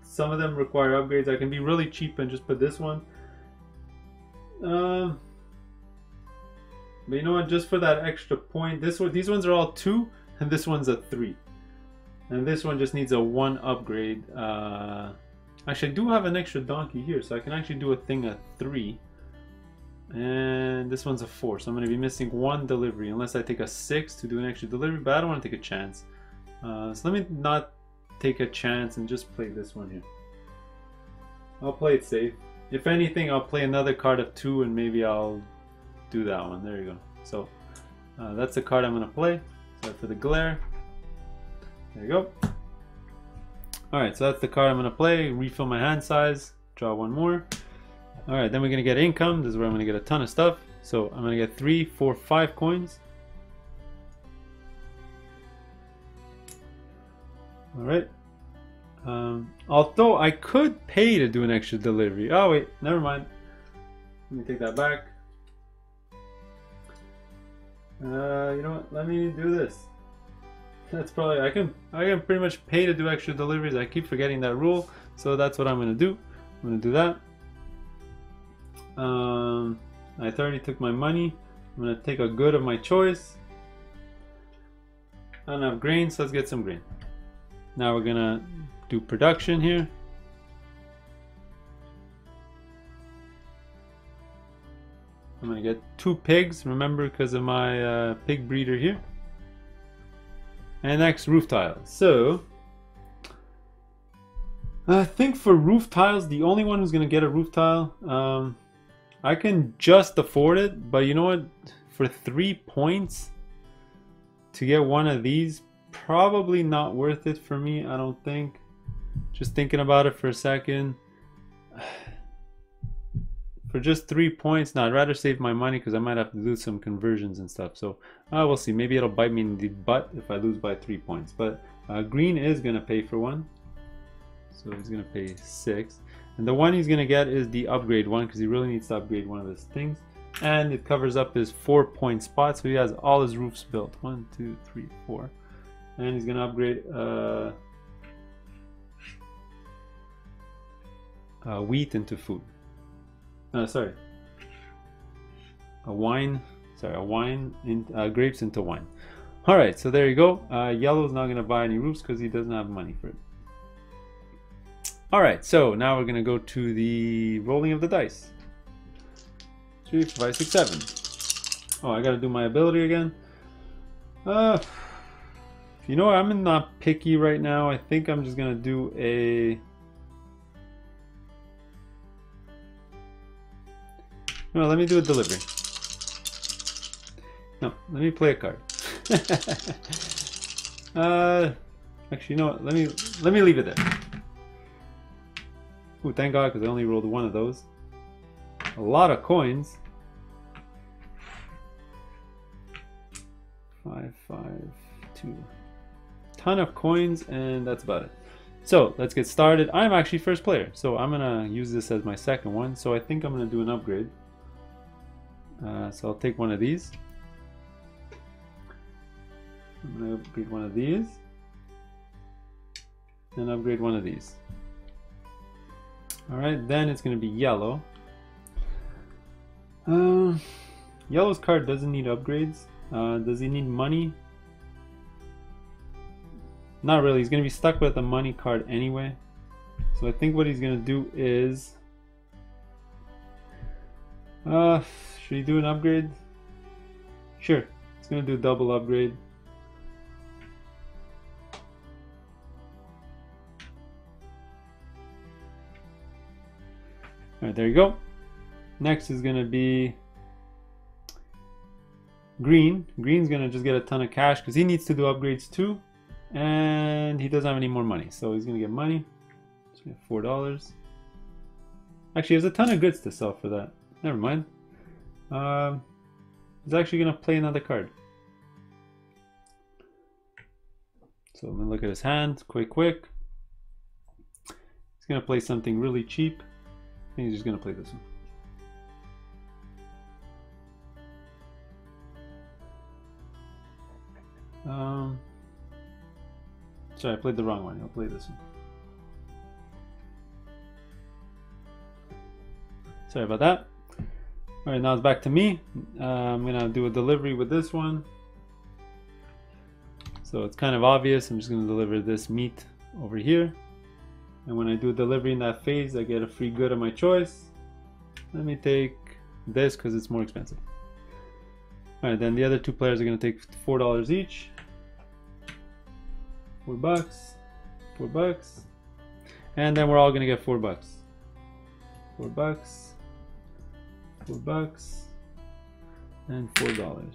Some of them require upgrades. I can be really cheap and just put this one. But you know what, just for that extra point, these ones are all 2 and this one's a 3. And this one just needs a 1 upgrade. Actually, I do have an extra donkey here, so I can actually do a thing at 3. And this one's a 4, so I'm going to be missing 1 delivery unless I take a 6 to do an extra delivery, but I don't want to take a chance. So let me not take a chance and just play this one here. I'll play it safe. If anything, I'll play another card of 2 and maybe I'll do that one. There you go. So that's the card I'm going to play. So for the glare. There you go. Alright, so that's the card I'm going to play. Refill my hand size. Draw one more. Alright, then we're going to get income. This is where I'm going to get a ton of stuff. So I'm going to get 3, 4, 5 coins. Alright. Although I could pay to do an extra delivery. Oh wait, never mind. Let me take that back. You know what? Let me do this. That's probably I can pretty much pay to do extra deliveries. I keep forgetting that rule, so that's what I'm gonna do. I'm gonna do that. I already took my money. I'm gonna take a good of my choice. I don't have grain, so let's get some grain. Now we're gonna do production here. I'm gonna get 2 pigs, remember, because of my pig breeder here. And next, roof tiles. So I think for roof tiles, the only one who's gonna get a roof tile, I can just afford it, but you know what? For 3 points to get one of these, probably not worth it for me, I don't think. Just thinking about it for a second. For just 3 points, no, I'd rather save my money because I might have to do some conversions and stuff. So we'll see. Maybe it'll bite me in the butt if I lose by 3 points. But green is going to pay for one. So he's going to pay 6. And the one he's going to get is the upgrade one because he really needs to upgrade one of his things. And it covers up his 4-point spot. So he has all his roofs built. 1, 2, 3, 4. And he's going to upgrade wheat into food. Sorry. Grapes into wine. Alright, so there you go. Yellow's not going to buy any roofs because he doesn't have money for it. Alright, so now we're going to go to the rolling of the dice. 3, 4, 5, 6, 7. Oh, I got to do my ability again. You know what? I'm not picky right now. I think I'm just going to do a... No, let me do a delivery. No, let me play a card. Actually, you know what? Let me leave it there. Ooh, thank God, because I only rolled one of those. A lot of coins. 5, 5, 2. Ton of coins, and that's about it. So let's get started. I'm actually first player, so I'm gonna use this as my second one. So I think I'm gonna do an upgrade. So I'll take one of these. I'm gonna upgrade one of these, and upgrade one of these. All right, then it's gonna be yellow. Yellow's card doesn't need upgrades. Does he need money? Not really. He's gonna be stuck with a money card anyway. So I think what he's gonna do is, should he do an upgrade? Sure. He's gonna do a double upgrade. Alright, there you go. Next is gonna be green. Green's gonna just get a ton of cash because he needs to do upgrades too. And he doesn't have any more money. So he's gonna get money. So we have $4. Actually, there's a ton of goods to sell for that. Never mind. He's actually gonna play another card. So I'm gonna look at his hand quick. He's gonna play something really cheap. I think he's just gonna play this one. Sorry, I played the wrong one. I'll play this one. Sorry about that. Alright, now it's back to me. I'm gonna do a delivery with this one. So it's kind of obvious. I'm just gonna deliver this meat over here. And when I do a delivery in that phase, I get a free good of my choice. Let me take this because it's more expensive. Alright, then the other two players are gonna take $4 each. $4, $4, and then we're all gonna get $4. $4, $4, and $4.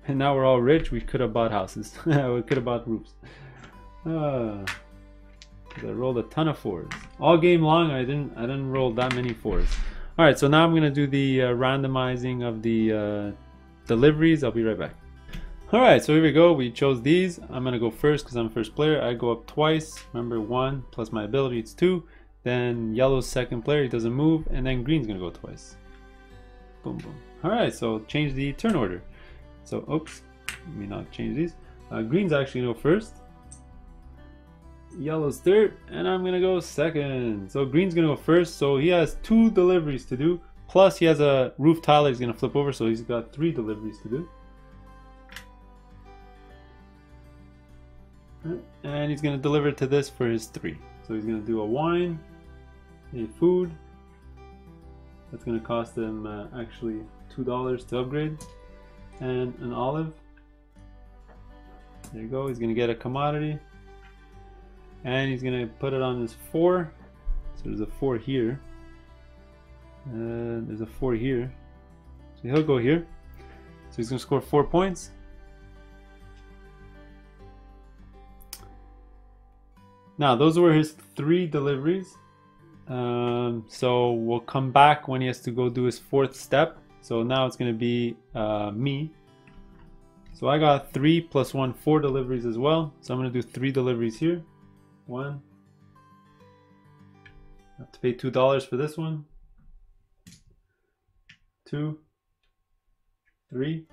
And now we're all rich. We could have bought houses. We could have bought roofs. I rolled a ton of 4s. All game long, I didn't roll that many 4s. All right, so now I'm gonna do the randomizing of the deliveries. I'll be right back. All right, so here we go. We chose these. I'm gonna go first because I'm first player. I go up twice. Remember, 1 plus my ability, it's 2. Then yellow's second player, he doesn't move, and then green's gonna go twice. Boom, boom. All right, so change the turn order. So, oops, let me not change these. Green's actually gonna go first. Yellow's third, and I'm gonna go second. So green's gonna go first. So he has 2 deliveries to do. Plus he has a roof tile that he's gonna flip over, so he's got 3 deliveries to do. And he's gonna deliver to this for his 3. So he's gonna do a wine, a food. That's gonna cost him actually $2 to upgrade, and an olive. There you go. He's gonna get a commodity. And he's gonna put it on his 4. So there's a 4 here. There's a 4 here. So he'll go here. So he's gonna score 4 points. Now those were his 3 deliveries. So we'll come back when he has to go do his 4th step. So now it's gonna be me. So I got 3 plus 1, 4 deliveries as well. So I'm gonna do 3 deliveries here. 1. I have to pay $2 for this one. 2, 3.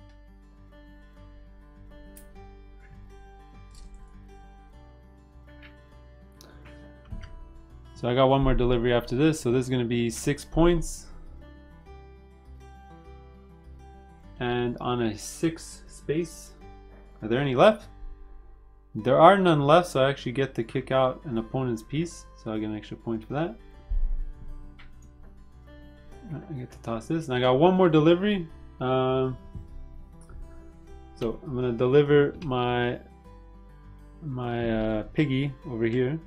So I got 1 more delivery after this. So this is going to be 6 points. And on a 6 space, are there any left? There are none left, so I actually get to kick out an opponent's piece. So I get an extra point for that. I get to toss this. And I got 1 more delivery. So I'm going to deliver my piggy over here.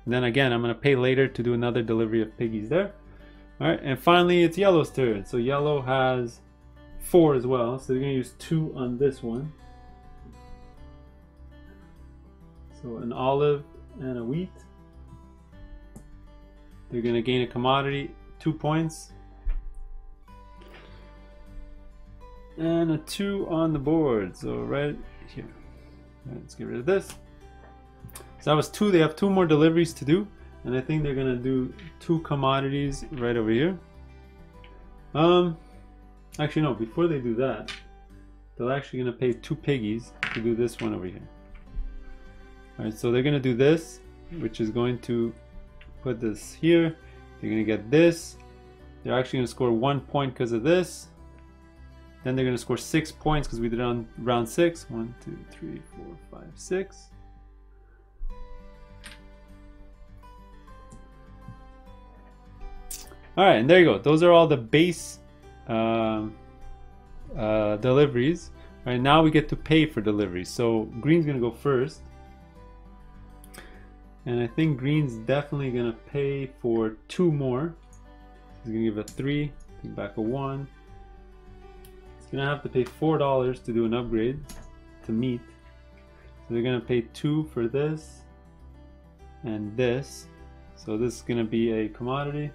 And then again, I'm going to pay later to do another delivery of piggies there. Alright, and finally it's yellow's turn. So yellow has 4 as well. So they're going to use 2 on this one. So an olive and a wheat. They're going to gain a commodity, 2 points. And a 2 on the board. So right here. Right, let's get rid of this. So that was 2. They have 2 more deliveries to do. And I think they're going to do 2 commodities right over here. Actually no, before they do that, they're actually going to pay 2 piggies to do this one over here. Alright, so they're going to do this, which is going to put this here. They're going to get this. They're actually going to score 1 point because of this. Then they're going to score 6 points because we did it on round 6. 1, 2, 3, 4, 5, 6. Alright, and there you go. Those are all the base deliveries. Alright, now we get to pay for deliveries. So green's going to go first. And I think green's definitely going to pay for 2 more. He's going to give a 3, take back a 1. He's going to have to pay $4 to do an upgrade to meat. So they're going to pay 2 for this and this. So this is going to be a commodity.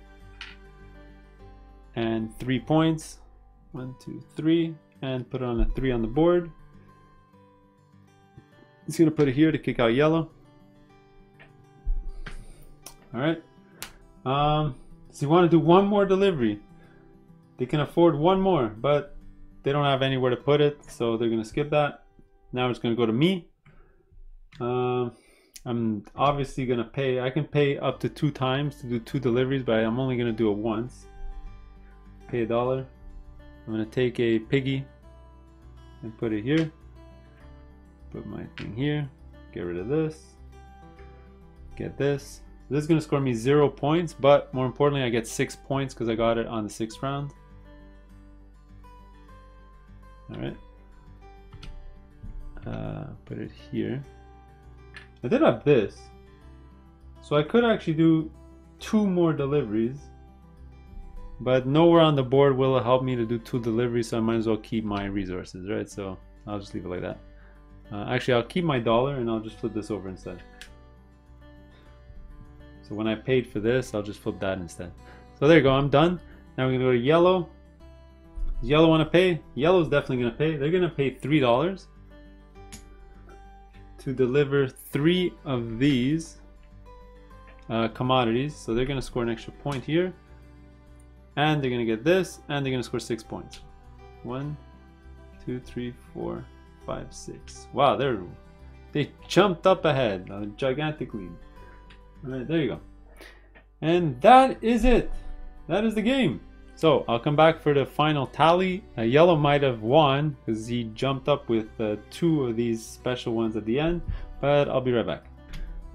And 3 points. 1, 2, 3. And put it on a 3 on the board. He's going to put it here to kick out yellow. Alright. So you want to do 1 more delivery. They can afford 1 more, but they don't have anywhere to put it, so they're going to skip that. Now it's going to go to me. I'm obviously going to pay. I can pay up to 2 times to do 2 deliveries, but I'm only going to do it once. Pay $1. I'm going to take a piggy and put it here. Put my thing here. Get rid of this. Get this. This is going to score me 0 points, but more importantly, I get 6 points because I got it on the 6th round. Alright. Put it here. I did have this. So I could actually do 2 more deliveries. but nowhere on the board will it help me to do 2 deliveries, so I might as well keep my resources, right? So I'll just leave it like that. Actually, I'll keep my dollar and I'll just flip this over instead. So when I paid for this, I'll just flip that instead. So there you go, I'm done. Now we're gonna go to yellow. Does yellow want to pay? Yellow's definitely gonna pay. They're gonna pay $3 to deliver 3 of these commodities. So they're gonna score an extra point here, and they're gonna get this, and they're gonna score 6 points. 1, 2, 3, 4, 5, 6. Wow, they jumped up ahead, a gigantic lead. All right, there you go. And that is it. That is the game. So I'll come back for the final tally. Yellow might have won because he jumped up with 2 of these special ones at the end, but I'll be right back.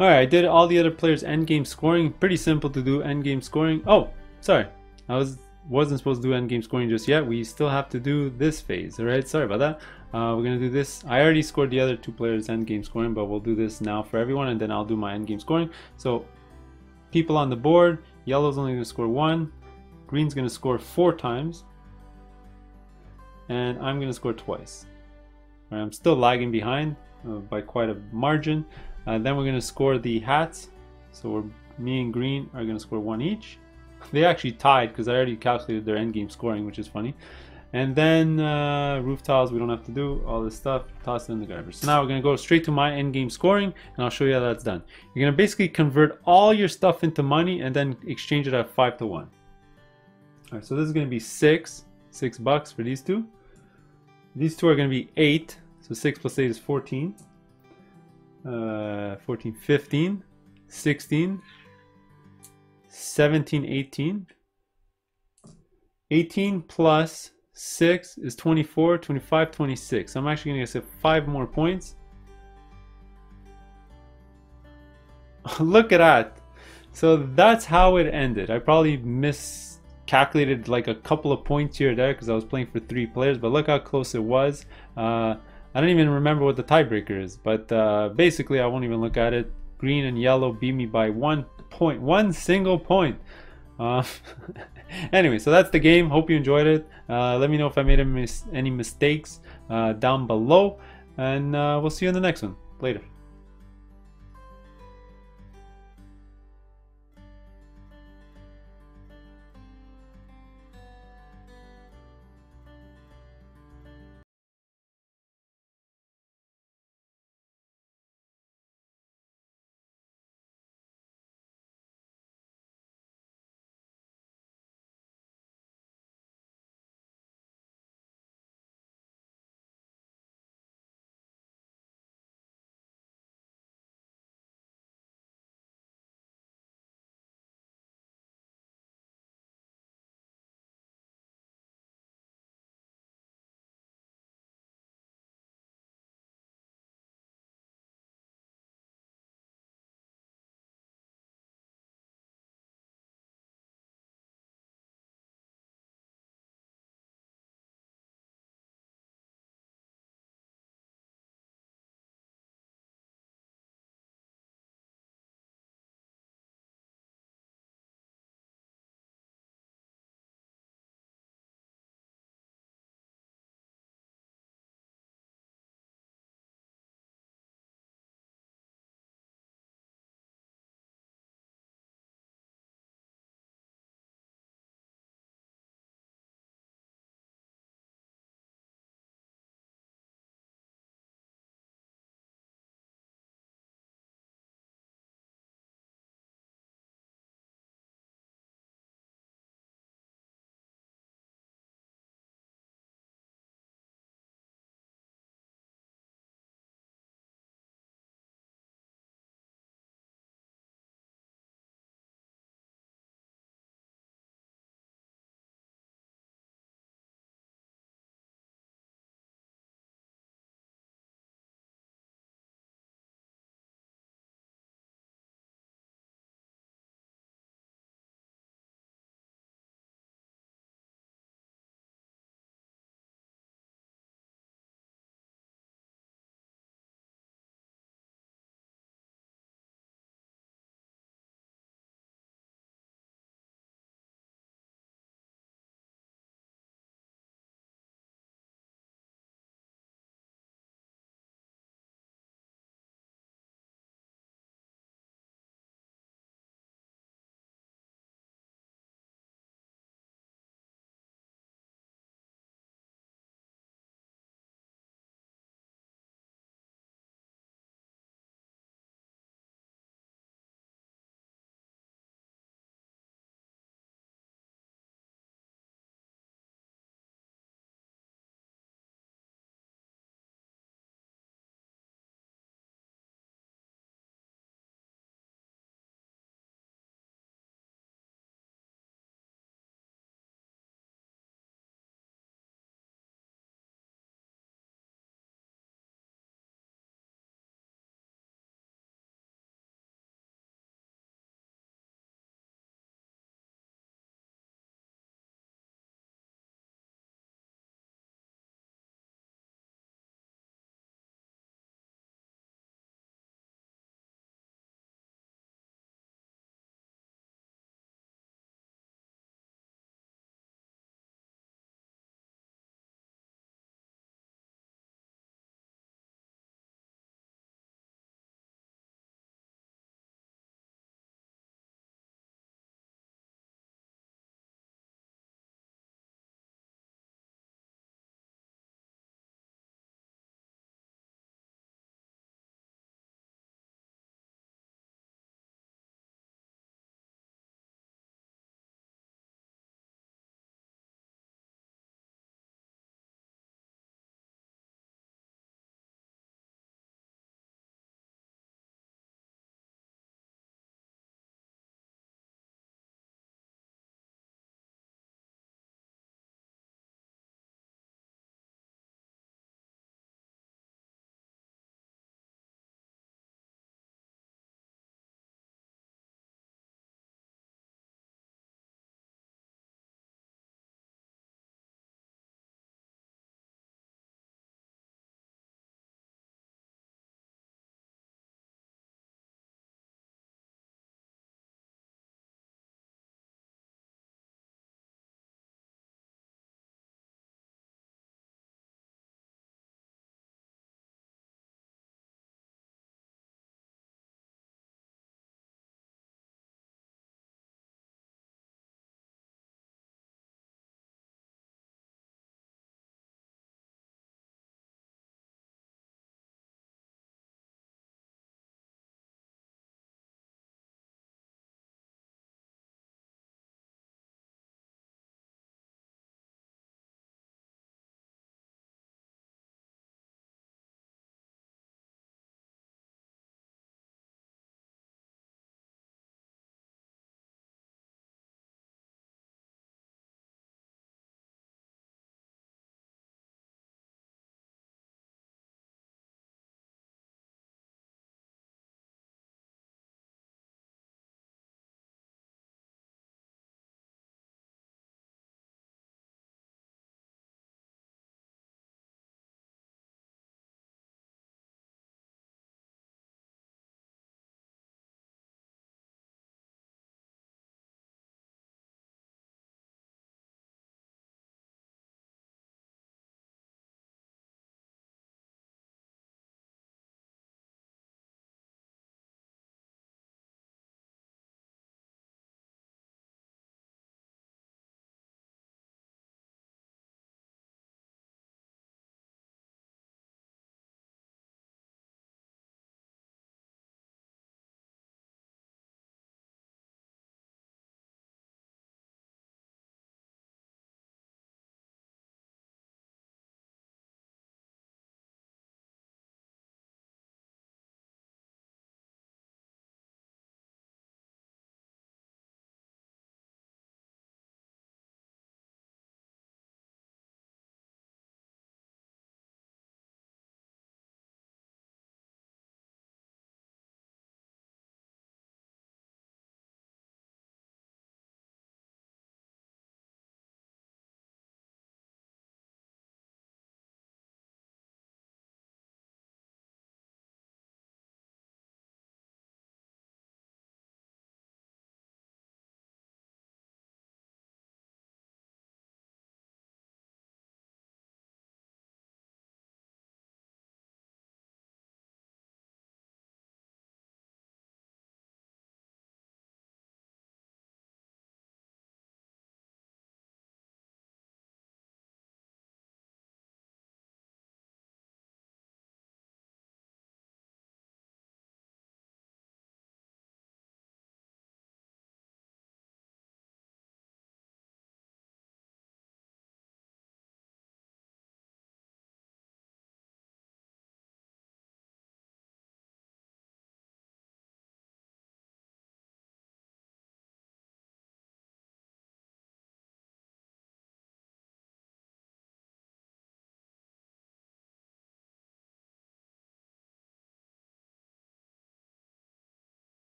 All right, I did all the other players' endgame scoring. Pretty simple to do endgame scoring. Oh, sorry, I wasn't supposed to do endgame scoring just yet. We still have to do this phase. All right, sorry about that. We're gonna do this. I already scored the other 2 players' endgame scoring, but we'll do this now for everyone, and then I'll do my endgame scoring. So people on the board, yellow's only gonna score 1. Green's going to score 4 times, and I'm going to score twice. Right, I'm still lagging behind by quite a margin. Then we're going to score the hats. So me and Green are going to score 1 each. They actually tied because I already calculated their endgame scoring, which is funny. And then roof tiles, we don't have to do all this stuff. Toss it in the garbage. So now we're going to go straight to my endgame scoring, and I'll show you how that's done. You're going to basically convert all your stuff into money and then exchange it at 5 to 1. All right, so this is going to be $6 for these 2. These 2 are going to be 8, so 6 plus 8 is 14. 14, 15, 16, 17, 18. 18 plus 6 is 24, 25, 26. I'm actually going to get 5 more points. Look at that. So that's how it ended. I probably miscalculated like a couple of points here or there because I was playing for 3 players, but look how close it was. I don't even remember what the tiebreaker is, but basically I won't even look at it. Green and yellow beat me by 1 point, 1 single point. Anyway, so that's the game. Hope you enjoyed it. Let me know if I made any mistakes down below, and we'll see you in the next one. Later.